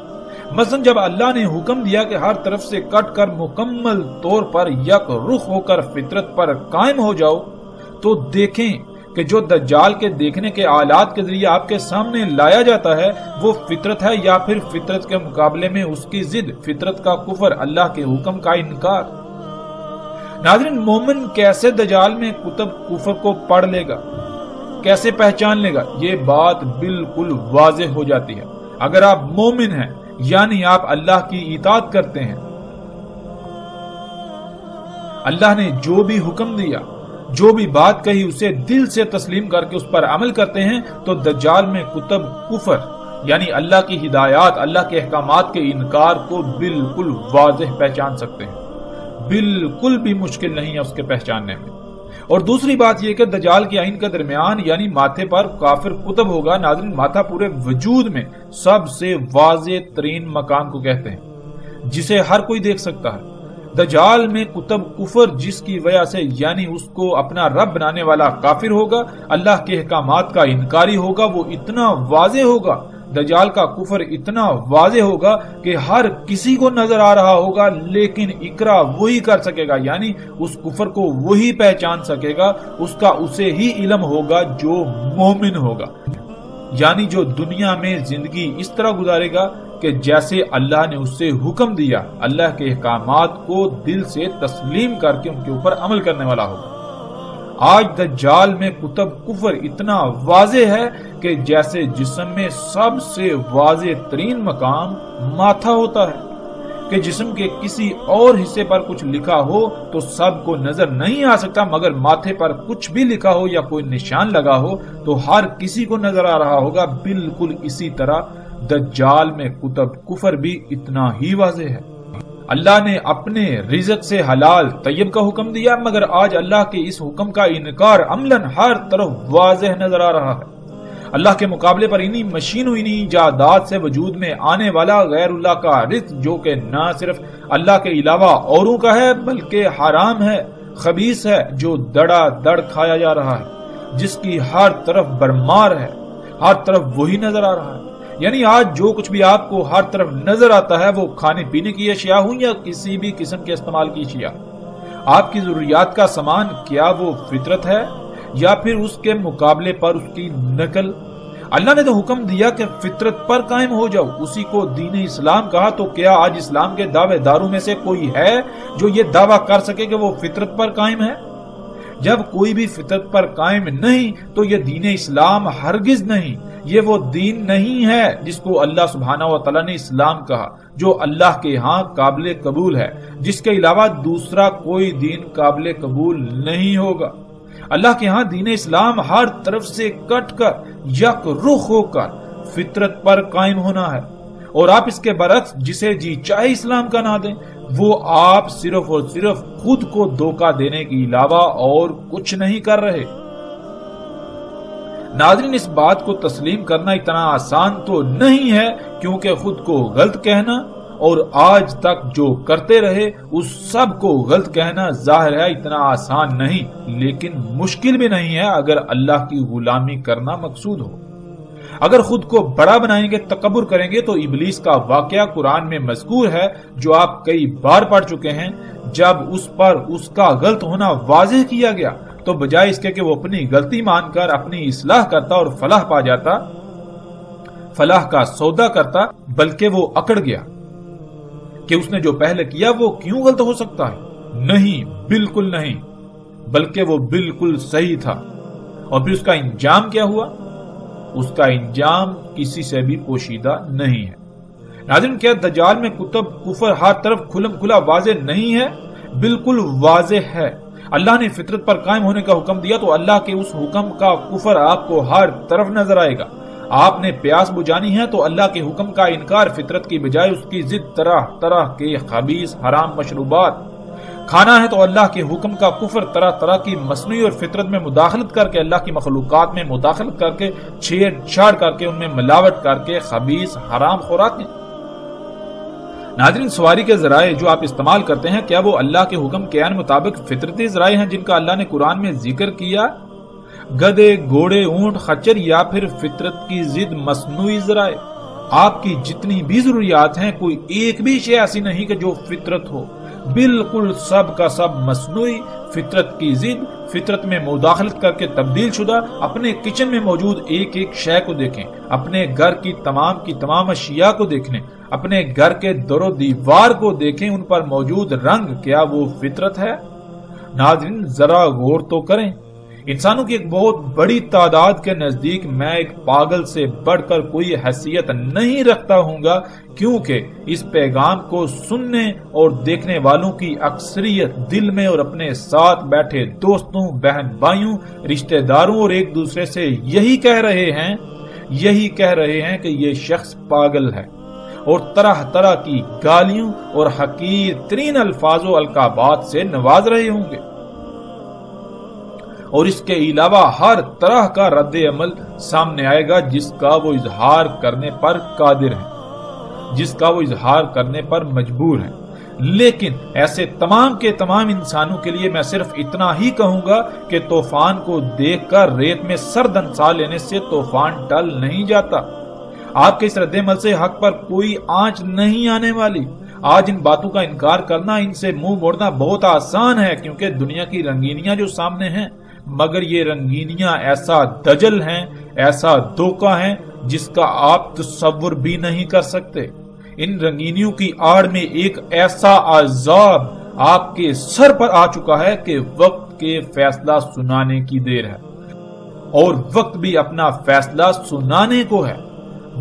مثلا جب اللہ نے حکم دیا کہ ہر طرف سے کٹ کر مکمل طور پر یک رخ ہو کر فطرت پر قائم ہو جاؤ، تو دیکھیں کہ جو دجال کے دیکھنے کے آلات کے ذریعے آپ کے سامنے لایا جاتا ہے وہ فطرت ہے یا پھر فطرت کے مقابلے میں اس کی ضد، فطرت کا کفر، اللہ کے حکم کا انکار۔ ناظرین مومن کیسے دجال میں کتب کفر کو پڑھ لے گا، کیسے پہچان لے گا؟ یہ بات بالکل واضح ہو جاتی ہے۔ اگر آپ مومن ہیں یعنی آپ اللہ کی اطاعت کرتے ہیں، اللہ نے جو بھی حکم دیا، جو بھی بات کہی، اسے دل سے تسلیم کر کے اس پر عمل کرتے ہیں، تو دجال میں کتب کفر یعنی اللہ کی ہدایات، اللہ کے احکامات کے انکار کو بالکل واضح پہچان سکتے ہیں۔ بالکل بھی مشکل نہیں ہے اس کے پہچاننے میں۔ اور دوسری بات یہ کہ دجال کی آئین کے درمیان یعنی ماتھے پر کافر کتب ہوگا۔ ناظرین ماتھا پورے وجود میں سب سے واضح ترین مکان کو کہتے ہیں، جسے ہر کوئی دیکھ سکتا ہے۔ دجال میں کتب کفر جس کی وجہ سے یعنی اس کو اپنا رب بنانے والا کافر ہوگا، اللہ کے احکامات کا انکاری ہوگا، وہ اتنا واضح ہوگا، دجال کا کفر اتنا واضح ہوگا کہ ہر کسی کو نظر آ رہا ہوگا، لیکن اقرا وہی کر سکے گا، یعنی اس کفر کو وہی پہچان سکے گا، اس کا اسے ہی علم ہوگا جو مومن ہوگا، یعنی جو دنیا میں زندگی اس طرح گزارے گا کہ جیسے اللہ نے اس سے حکم دیا، اللہ کے احکامات کو دل سے تسلیم کر کے ان کے اوپر عمل کرنے والا ہوگا۔ آج دجال میں کتب کفر اتنا واضح ہے کہ جیسے جسم میں سب سے واضح ترین مقام ماتھا ہوتا ہے، کہ جسم کے کسی اور حصے پر کچھ لکھا ہو تو سب کو نظر نہیں آ سکتا، مگر ماتھے پر کچھ بھی لکھا ہو یا کوئی نشان لگا ہو تو ہر کسی کو نظر آ رہا ہوگا۔ بالکل اسی طرح دجال میں کتب کفر بھی اتنا ہی واضح ہے۔ اللہ نے اپنے رزق سے حلال طیب کا حکم دیا، مگر آج اللہ کے اس حکم کا انکار عملاً ہر طرف واضح نظر آ رہا ہے۔ اللہ کے مقابلے پر انہی مشینوں، انہی ایجادات سے وجود میں آنے والا غیر اللہ کا رزق، جو کہ نہ صرف اللہ کے علاوہ اوروں کا ہے بلکہ حرام ہے، خبیث ہے، جو دڑا دڑ کھایا جا رہا ہے، جس کی ہر طرف برمار ہے، ہر طرف وہی نظر آ رہا ہے۔ یعنی آج جو کچھ بھی آپ کو ہر طرف نظر آتا ہے، وہ کھانے پینے کی اشیاء ہوں یا کسی بھی قسم کے استعمال کی اشیاء، آپ کی ضروریات کا سامان، کیا وہ فطرت ہے یا پھر اس کے مقابلے پر اس کی نقل؟ اللہ نے تو حکم دیا کہ فطرت پر قائم ہو جاؤ، اسی کو دین اسلام کہا۔ تو کیا آج اسلام کے دعوے داروں میں سے کوئی ہے جو یہ دعویٰ کر سکے کہ وہ فطرت پر قائم ہے؟ جب کوئی بھی فطرت پر قائم نہیں تو یہ دین اسلام ہرگز نہیں، یہ وہ دین نہیں ہے جس کو اللہ سبحانہ و تعالیٰ نے اسلام کہا، جو اللہ کے ہاں قابل قبول ہے، جس کے علاوہ دوسرا کوئی دین قابل قبول نہیں ہوگا۔ اللہ کے ہاں دین اسلام ہر طرف سے کٹ کر یک رخ ہو کر فطرت پر قائم ہونا ہے، اور آپ اس کے برعکس جسے جی چاہے اسلام کا نہ دیں، وہ آپ صرف اور صرف خود کو دھوکہ دینے کے علاوہ اور کچھ نہیں کر رہے۔ ناظرین، اس بات کو تسلیم کرنا اتنا آسان تو نہیں ہے، کیونکہ خود کو غلط کہنا اور آج تک جو کرتے رہے اس سب کو غلط کہنا ظاہر ہے اتنا آسان نہیں، لیکن مشکل بھی نہیں ہے اگر اللہ کی غلامی کرنا مقصود ہو۔ اگر خود کو بڑا بنائیں گے، تکبر کریں گے، تو ابلیس کا واقعہ قرآن میں مذکور ہے جو آپ کئی بار پڑھ چکے ہیں۔ جب اس پر اس کا غلط ہونا واضح کیا گیا تو بجائے اس کے کہ وہ اپنی غلطی مان کر اپنی اصلاح کرتا اور فلاح پا جاتا، فلاح کا سودا کرتا، بلکہ وہ اکڑ گیا کہ اس نے جو پہلے کیا وہ کیوں غلط ہو سکتا ہے؟ نہیں، بالکل نہیں، بلکہ وہ بالکل صحیح تھا۔ اور پھر اس کا انجام کیا ہوا؟ اس کا انجام کسی سے بھی پوشیدہ نہیں ہے۔ ناظرین، کیا دجال میں کفر ہر طرف کھلم کھلا واضح نہیں ہے؟ بالکل واضح ہے۔ اللہ نے فطرت پر قائم ہونے کا حکم دیا تو اللہ کے اس حکم کا کفر آپ کو ہر طرف نظر آئے گا۔ آپ نے پیاس بجھانی ہے تو اللہ کے حکم کا انکار فطرت کی بجائے اس کی ضد طرح طرح کے خبیث حرام مشروبات کھانا ہے تو اللہ کے حکم کا کفر طرح طرح کی مصنوعی اور فطرت میں مداخلت کر کے، اللہ کی مخلوقات میں مداخلت کر کے، چھیڑ چھاڑ کر کے، ان میں ملاوٹ کر کے خبیث حرام خوراک ہیں۔ ناظرین، سواری کے ذرائع جو آپ استعمال کرتے ہیں، کیا وہ اللہ کے حکم کے عین مطابق فطرتی ذرائع ہیں جن کا اللہ نے قرآن میں ذکر کیا؟ گدے، گھوڑے، اونٹ، خچر، یا پھر فطرت کی ضد مصنوعی ذرائع؟ آپ کی جتنی بھی ضروریات ہیں، کوئی ایک بھی شے ایسی نہیں کہ جو فطرت ہو، بالکل سب کا سب مصنوعی، فطرت کی ضد، فطرت میں مداخلت کر کے تبدیل شدہ۔ اپنے کچن میں موجود ایک ایک شے کو دیکھیں، اپنے گھر کی تمام اشیاء کو دیکھیں، اپنے گھر کے در و دیوار کو دیکھیں، ان پر موجود رنگ، کیا وہ فطرت ہے؟ ناظرین، ذرا غور تو کریں۔ انسانوں کی ایک بہت بڑی تعداد کے نزدیک میں ایک پاگل سے بڑھ کر کوئی حیثیت نہیں رکھتا ہوں گا، کیونکہ اس پیغام کو سننے اور دیکھنے والوں کی اکثریت دل میں اور اپنے ساتھ بیٹھے دوستوں، بہن بھائیوں، رشتہ داروں اور ایک دوسرے سے یہی کہہ رہے ہیں کہ یہ شخص پاگل ہے، اور طرح طرح کی گالیوں اور حقیر ترین الفاظ و القابات سے نواز رہے ہوں گے، اور اس کے علاوہ ہر طرح کا رد عمل سامنے آئے گا جس کا وہ اظہار کرنے پر قادر ہے، جس کا وہ اظہار کرنے پر مجبور ہے۔ لیکن ایسے تمام کے تمام انسانوں کے لیے میں صرف اتنا ہی کہوں گا کہ طوفان کو دیکھ کر ریت میں سر دنسا لینے سے طوفان ٹل نہیں جاتا۔ آپ کے اس رد عمل سے حق پر کوئی آنچ نہیں آنے والی۔ آج ان باتوں کا انکار کرنا، ان سے منہ موڑنا بہت آسان ہے، کیونکہ دنیا کی رنگینیاں جو سامنے ہیں، مگر یہ رنگینیاں ایسا دجل ہیں، ایسا دھوکہ ہیں جس کا آپ تصور بھی نہیں کر سکتے۔ ان رنگینیوں کی آڑ میں ایک ایسا عذاب آپ کے سر پر آ چکا ہے کہ وقت کے فیصلہ سنانے کی دیر ہے، اور وقت بھی اپنا فیصلہ سنانے کو ہے۔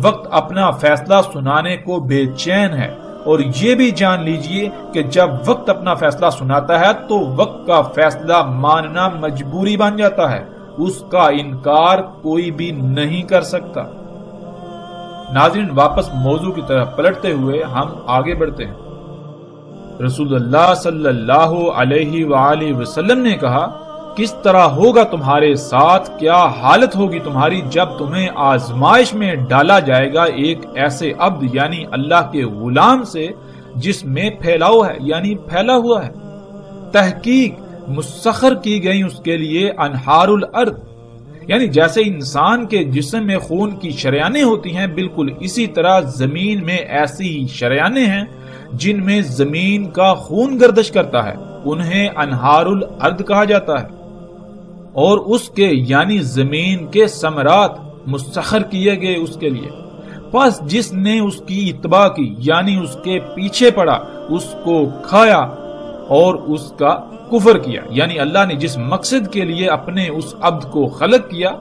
وقت اپنا فیصلہ سنانے کو بے چین ہے، اور یہ بھی جان لیجئے کہ جب وقت اپنا فیصلہ سناتا ہے تو وقت کا فیصلہ ماننا مجبوری بن جاتا ہے، اس کا انکار کوئی بھی نہیں کر سکتا۔ ناظرین، واپس موضوع کی طرف پلٹتے ہوئے ہم آگے بڑھتے ہیں۔ رسول اللہ صلی اللہ علیہ وآلہ وسلم نے کہا، کس طرح ہوگا تمہارے ساتھ، کیا حالت ہوگی تمہاری جب تمہیں آزمائش میں ڈالا جائے گا ایک ایسے عبد یعنی اللہ کے غلام سے جس میں پھیلاؤ ہے، یعنی پھیلا ہوا ہے، تحقیق مسخر کی گئی اس کے لیے انہار الارض، یعنی جیسے انسان کے جسم میں خون کی شریانیں ہوتی ہیں، بالکل اسی طرح زمین میں ایسی ہی شریانیں ہیں جن میں زمین کا خون گردش کرتا ہے، انہیں انہار الارض کہا جاتا ہے، اور اس کے یعنی زمین کے ثمرات مسخر کیے گئے اس کے لیے۔ پس جس نے اس کی اتباع کی یعنی اس کے پیچھے پڑا، اس کو کھایا اور اس کا کفر کیا، یعنی اللہ نے جس مقصد کے لیے اپنے اس عبد کو خلق کیا،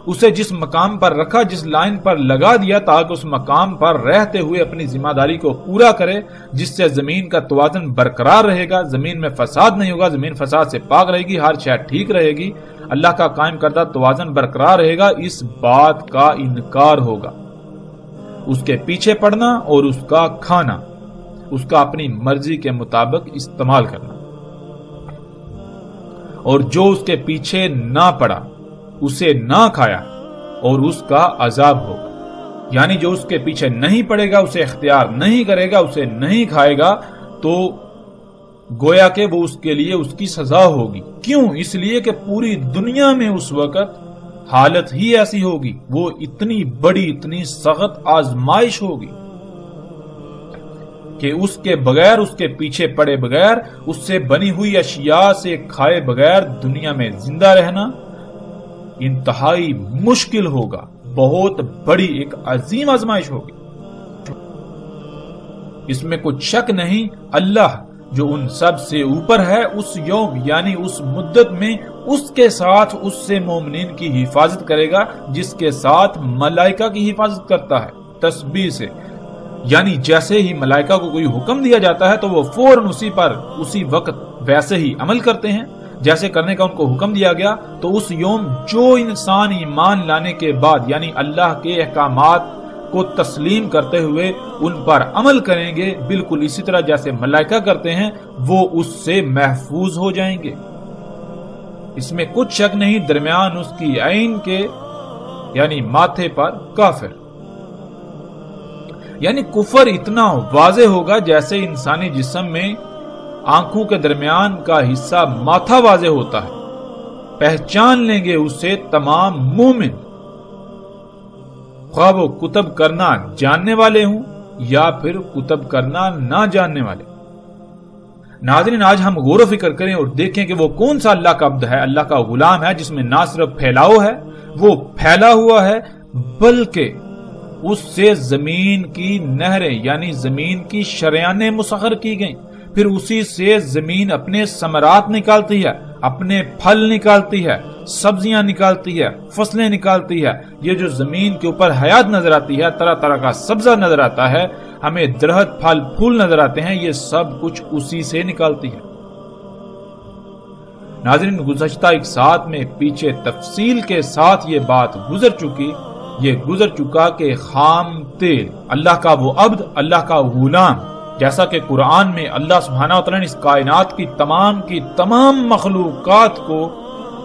اسے جس مقام پر رکھا، جس لائن پر لگا دیا تاکہ اس مقام پر رہتے ہوئے اپنی ذمہ داری کو پورا کرے، جس سے زمین کا توازن برقرار رہے گا، زمین میں فساد نہیں ہوگا، زمین فساد سے پاک رہے گی، ہر شے ٹھیک رہے گی، اللہ کا قائم کردہ توازن برقرار رہے گا، اس بات کا انکار ہوگا۔ اس کے پیچھے پڑنا اور اس کا کھانا، اس کا اپنی مرضی کے مطابق استعمال کرنا، اور جو اس کے پیچھے نہ پڑا اسے نہ کھایا اور اس کا عذاب ہوگا، یعنی جو اس کے پیچھے نہیں پڑے گا، اسے اختیار نہیں کرے گا، اسے نہیں کھائے گا، تو گویا کہ وہ اس کے لیے اس کی سزا ہوگی۔ کیوں؟ اس لیے کہ پوری دنیا میں اس وقت حالت ہی ایسی ہوگی، وہ اتنی بڑی اتنی سخت آزمائش ہوگی کہ اس کے بغیر، اس کے پیچھے پڑے بغیر، اس سے بنی ہوئی اشیاء سے کھائے بغیر دنیا میں زندہ رہنا انتہائی مشکل ہوگا، بہت بڑی ایک عظیم آزمائش ہوگی۔ اس میں کچھ شک نہیں، اللہ جو ان سب سے اوپر ہے، اس یوم یعنی اس مدت میں اس کے ساتھ اس سے مومنین کی حفاظت کرے گا جس کے ساتھ ملائکہ کی حفاظت کرتا ہے تسبیح سے، یعنی جیسے ہی ملائکہ کو کوئی حکم دیا جاتا ہے تو وہ فوراً اسی پر اسی وقت ویسے ہی عمل کرتے ہیں جیسے کرنے کا ان کو حکم دیا گیا۔ تو اس یوم جو انسان ایمان لانے کے بعد یعنی اللہ کے احکامات کو تسلیم کرتے ہوئے ان پر عمل کریں گے، بالکل اسی طرح جیسے ملائکہ کرتے ہیں، وہ اس سے محفوظ ہو جائیں گے۔ اس میں کچھ شک نہیں، درمیان اس کی عین کے یعنی ماتھے پر کافر، یعنی کفر اتنا واضح ہوگا جیسے انسانی جسم میں آنکھوں کے درمیان کا حصہ ماتھا واضح ہوتا ہے، پہچان لیں گے اسے تمام مومن، خواہ وہ کتب کرنا جاننے والے ہوں یا پھر کتب کرنا نہ جاننے والے۔ ناظرین، آج ہم غور و فکر کریں اور دیکھیں کہ وہ کون سا اللہ کا عبد ہے، اللہ کا غلام ہے جس میں نہ صرف پھیلاؤ ہے، وہ پھیلا ہوا ہے، بلکہ اس سے زمین کی نہریں یعنی زمین کی شریانیں مسخر کی گئیں، پھر اسی سے زمین اپنے ثمرات نکالتی ہے، اپنے پھل نکالتی ہے، سبزیاں نکالتی ہے، فصلیں نکالتی ہے۔ یہ جو زمین کے اوپر حیات نظر آتی ہے، طرح طرح کا سبزہ نظر آتا ہے، ہمیں درخت پھل پھول نظر آتے ہیں، یہ سب کچھ اسی سے نکالتی ہے۔ ناظرین، گزشتہ ایک ساتھ میں پیچھے تفصیل کے ساتھ یہ بات گزر چکا کہ خام تیل، اللہ کا وہ عبد، اللہ کا غلام، جیسا کہ قرآن میں اللہ سبحانہ و تعالیٰ نے اس کائنات کی تمام مخلوقات کو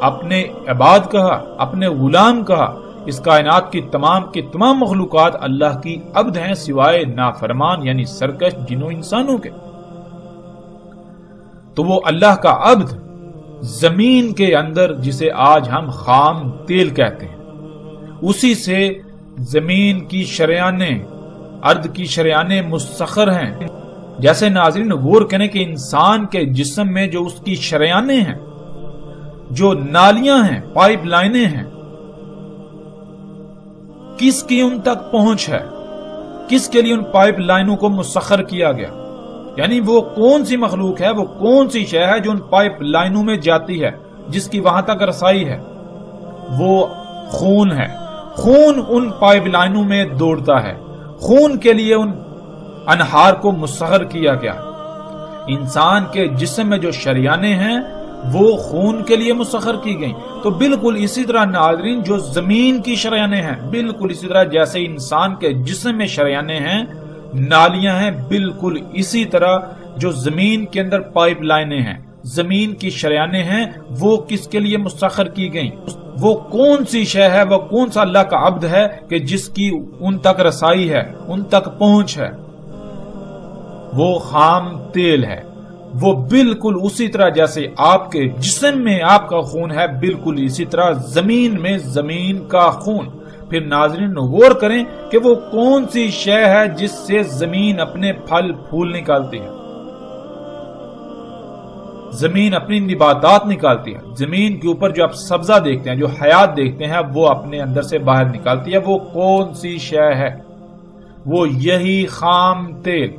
اپنے عباد کہا، اپنے غلام کہا۔ اس کائنات کی تمام مخلوقات اللہ کی عبد ہیں سوائے نافرمان یعنی سرکش جنوں انسانوں کے۔ تو وہ اللہ کا عبد زمین کے اندر جسے آج ہم خام تیل کہتے ہیں، اسی سے زمین کی شریانیں، ارض کی شریانیں مسخر ہیں۔ جیسے ناظرین غور کریں کہ انسان کے جسم میں جو اس کی شریانیں ہیں، جو نالیاں ہیں، پائپ لائنیں ہیں، کس کی ان تک پہنچ ہے، کس کے لیے ان پائپ لائنوں کو مسخر کیا گیا، یعنی وہ کون سی مخلوق ہے، وہ کون سی شے ہے جو ان پائپ لائنوں میں جاتی ہے، جس کی وہاں تک رسائی ہے، وہ خون ہے۔ خون ان پائپ لائنوں میں دوڑتا ہے، خون کے لیے ان انہار کو مسخر کیا گیا۔ انسان کے جسم میں جو شریانیں ہیں وہ خون کے لیے مسخر کی گئیں۔ تو بالکل اسی طرح ناظرین جو زمین کی شریانیں ہیں، بالکل اسی طرح جیسے انسان کے جسم میں شریانیں ہیں، نالیاں ہیں، بالکل اسی طرح جو زمین کے اندر پائپ لائنیں ہیں، زمین کی شریانیں ہیں، وہ کس کے لیے مسخر کی گئیں؟ وہ کون سی شے ہے، وہ کون سا اللہ کا عبد ہے کہ جس کی ان تک رسائی ہے، ان تک پہنچ ہے؟ وہ خام تیل ہے، وہ بالکل اسی طرح جیسے آپ کے جسم میں آپ کا خون ہے، بالکل اسی طرح زمین میں زمین کا خون۔ پھر ناظرین غور کریں کہ وہ کون سی شے ہے جس سے زمین اپنے پھل پھول نکالتی ہے، زمین اپنی نباتات نکالتی ہے، زمین کے اوپر جو آپ سبزہ دیکھتے ہیں، جو حیات دیکھتے ہیں، وہ اپنے اندر سے باہر نکالتی ہے۔ وہ کون سی شے ہے؟ وہ یہی خام تیل۔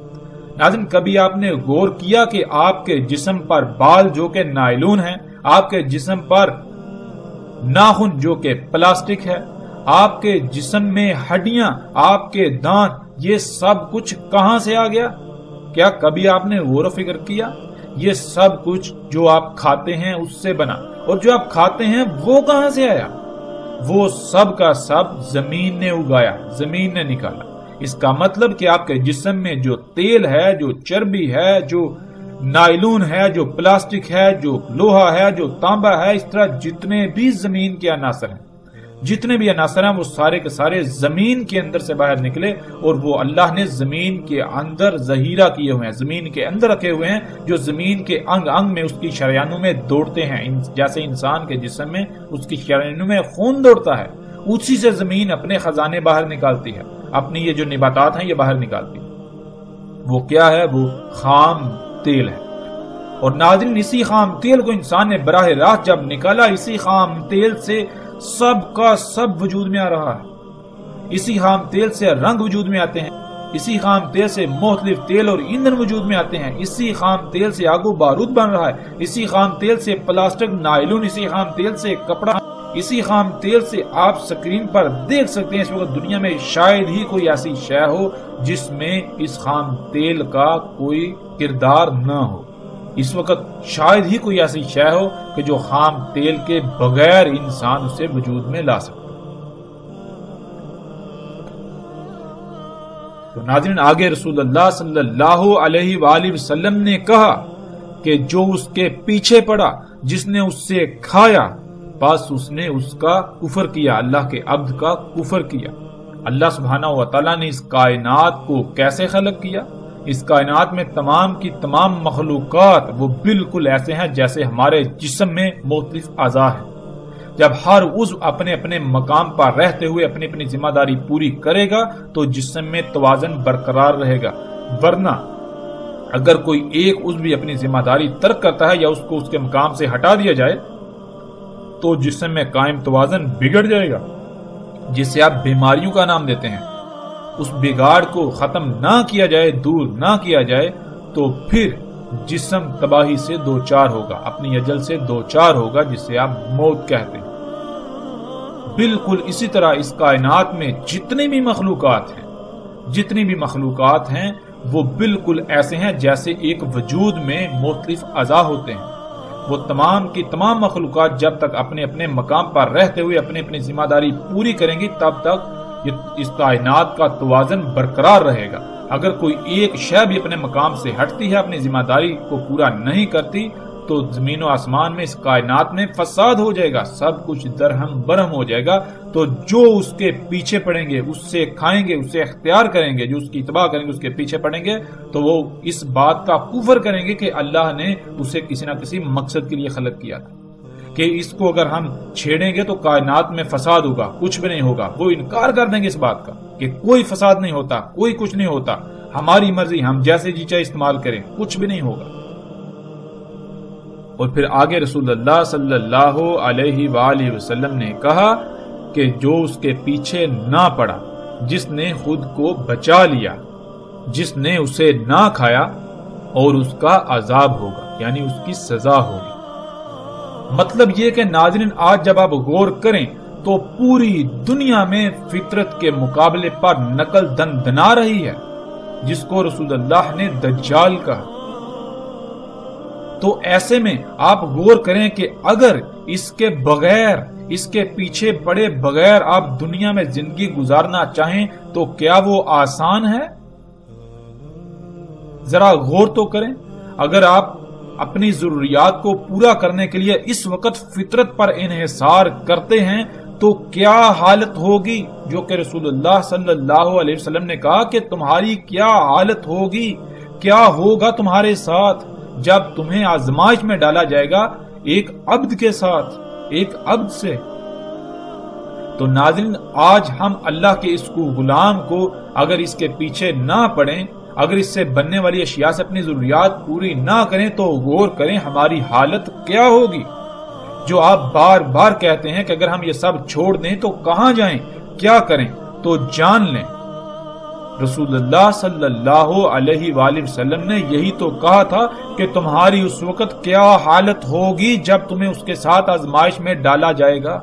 ناظرین کبھی آپ نے غور کیا کہ آپ کے جسم پر بال جو کہ نائلون ہیں، آپ کے جسم پر ناخن جو کہ پلاسٹک ہے، آپ کے جسم میں ہڈیاں، آپ کے دانت، یہ سب کچھ کہاں سے آ گیا؟ کیا کبھی آپ نے غور و فکر کیا؟ یہ سب کچھ جو آپ کھاتے ہیں اس سے بنا، اور جو آپ کھاتے ہیں وہ کہاں سے آیا؟ وہ سب کا سب زمین نے اگایا، زمین نے نکالا۔ اس کا مطلب کہ آپ کے جسم میں جو تیل ہے، جو چربی ہے، جو نائلون ہے، جو پلاسٹک ہے، جو لوہا ہے، جو تانبا ہے، اس طرح جتنے بھی زمین کے عناصر ہیں، جتنے بھی عناصر ہیں، وہ سارے کے سارے زمین کے اندر سے باہر نکلے، اور وہ اللہ نے زمین کے اندر ذخیرہ کیے ہوئے ہیں، زمین کے اندر رکھے ہوئے ہیں، جو زمین کے انگ انگ میں، اس کی شریانوں میں دوڑتے ہیں۔ جیسے انسان کے جسم میں اس کی شریانوں میں خون دوڑتا ہے، اسی سے زمین اپنے خزانے باہر نکالتی ہے، اپنی یہ جو نباتات ہیں یہ باہر نکالتی ہے۔ وہ کیا ہے؟ وہ خام تیل ہے۔ اور ناظرین اسی خام تیل کو انسان نے براہ راست جب نکالا، اسی خام تیل سے سب کا سب وجود میں آ رہا ہے، اسی خام تیل سے رنگ وجود میں آتے ہیں، اسی خام تیل سے مختلف تیل اور ایندھن وجود میں آتے ہیں، اسی خام تیل سے آگ و بارود بن رہا ہے، اسی خام تیل سے پلاسٹک، نائلون، اسی خام تیل سے کپڑا، اسی خام تیل سے آپ سکرین پر دیکھ سکتے ہیں اس وقت دنیا میں شاید ہی کوئی ایسی شے ہو جس میں اس خام تیل کا کوئی کردار نہ ہو۔ اس وقت شاید ہی کوئی ایسی شے ہو کہ جو خام تیل کے بغیر انسان اسے وجود میں لا سکتا۔ تو ناظرین آگے رسول اللہ صلی اللہ علیہ وآلہ وسلم نے کہا کہ جو اس کے پیچھے پڑا، جس نے اس سے کھایا، بس اس نے اس کا کفر کیا، اللہ کے عبد کا کفر کیا۔ اللہ سبحانہ و تعالیٰ نے اس کائنات کو کیسے خلق کیا؟ اس کائنات میں تمام کی تمام مخلوقات وہ بالکل ایسے ہیں جیسے ہمارے جسم میں مختلف اعضاء ہیں۔ جب ہر عضو اپنے اپنے مقام پر رہتے ہوئے اپنی اپنی ذمہ داری پوری کرے گا تو جسم میں توازن برقرار رہے گا، ورنہ اگر کوئی ایک عضو بھی اپنی ذمہ داری ترک کرتا ہے یا اس کو اس کے مقام سے ہٹا دیا جائے تو جسم میں قائم توازن بگڑ جائے گا، جسے آپ بیماریوں کا نام دیتے ہیں۔ اس بگاڑ کو ختم نہ کیا جائے، دور نہ کیا جائے تو پھر جسم تباہی سے دوچار ہوگا، اپنی اجل سے دوچار ہوگا، جسے آپ موت کہتے ہیں۔ بالکل اسی طرح اس کائنات میں جتنی بھی مخلوقات ہیں وہ بالکل ایسے ہیں جیسے ایک وجود میں مختلف اعضاء ہوتے ہیں۔ وہ تمام کی تمام مخلوقات جب تک اپنے اپنے مقام پر رہتے ہوئے اپنی اپنی ذمہ داری پوری کریں گی تب تک اس کائنات کا توازن برقرار رہے گا۔ اگر کوئی ایک شے بھی اپنے مقام سے ہٹتی ہے، اپنی ذمہ داری کو پورا نہیں کرتی، تو زمین و آسمان میں اس کائنات میں فساد ہو جائے گا، سب کچھ درہم برہم ہو جائے گا۔ تو جو اس کے پیچھے پڑیں گے، اس سے کھائیں گے، اسے اختیار کریں گے، جو اس کی اتباع کریں گے، اس کے پیچھے پڑیں گے، تو وہ اس بات کا کفر کریں گے کہ اللہ نے اسے کسی نہ کسی مقصد کے لیے خلق کیا تھا، کہ اس کو اگر ہم چھیڑیں گے تو کائنات میں فساد ہوگا، کچھ بھی نہیں ہوگا۔ وہ انکار کر دیں گے اس بات کا کہ کوئی فساد نہیں ہوتا، کوئی کچھ نہیں ہوتا، ہماری مرضی، ہم جیسے جی چاہے استعمال کریں، کچھ بھی نہیں ہوگا۔ اور پھر آگے رسول اللہ صلی اللہ علیہ وآلہ وسلم نے کہا کہ جو اس کے پیچھے نہ پڑا، جس نے خود کو بچا لیا، جس نے اسے نہ کھایا، اور اس کا عذاب ہوگا، یعنی اس کی سزا ہوگی۔ مطلب یہ کہ ناظرین آج جب آپ غور کریں تو پوری دنیا میں فطرت کے مقابلے پر نقل دندنا رہی ہے، جس کو رسول اللہ نے دجال کہا۔ تو ایسے میں آپ غور کریں کہ اگر اس کے بغیر، اس کے پیچھے پڑے بغیر آپ دنیا میں زندگی گزارنا چاہیں تو کیا وہ آسان ہے؟ ذرا غور تو کریں۔ اگر آپ اپنی ضروریات کو پورا کرنے کے لیے اس وقت فطرت پر انحصار کرتے ہیں تو کیا حالت ہوگی، جو کہ رسول اللہ صلی اللہ علیہ وسلم نے کہا کہ تمہاری کیا حالت ہوگی، کیا ہوگا تمہارے ساتھ۔ جب تمہیں آزمائش میں ڈالا جائے گا ایک عبد کے ساتھ، ایک عبد سے۔ تو ناظرین، آج ہم اللہ کے اس کو غلام کو اگر اس کے پیچھے نہ پڑیں، اگر اس سے بننے والی اشیاء سے اپنی ضروریات پوری نہ کریں تو غور کریں ہماری حالت کیا ہوگی۔ جو آپ بار بار کہتے ہیں کہ اگر ہم یہ سب چھوڑ دیں تو کہاں جائیں، کیا کریں، تو جان لیں رسول اللہ صلی اللہ علیہ وآلہ وسلم نے یہی تو کہا تھا کہ تمہاری اس وقت کیا حالت ہوگی جب تمہیں اس کے ساتھ آزمائش میں ڈالا جائے گا۔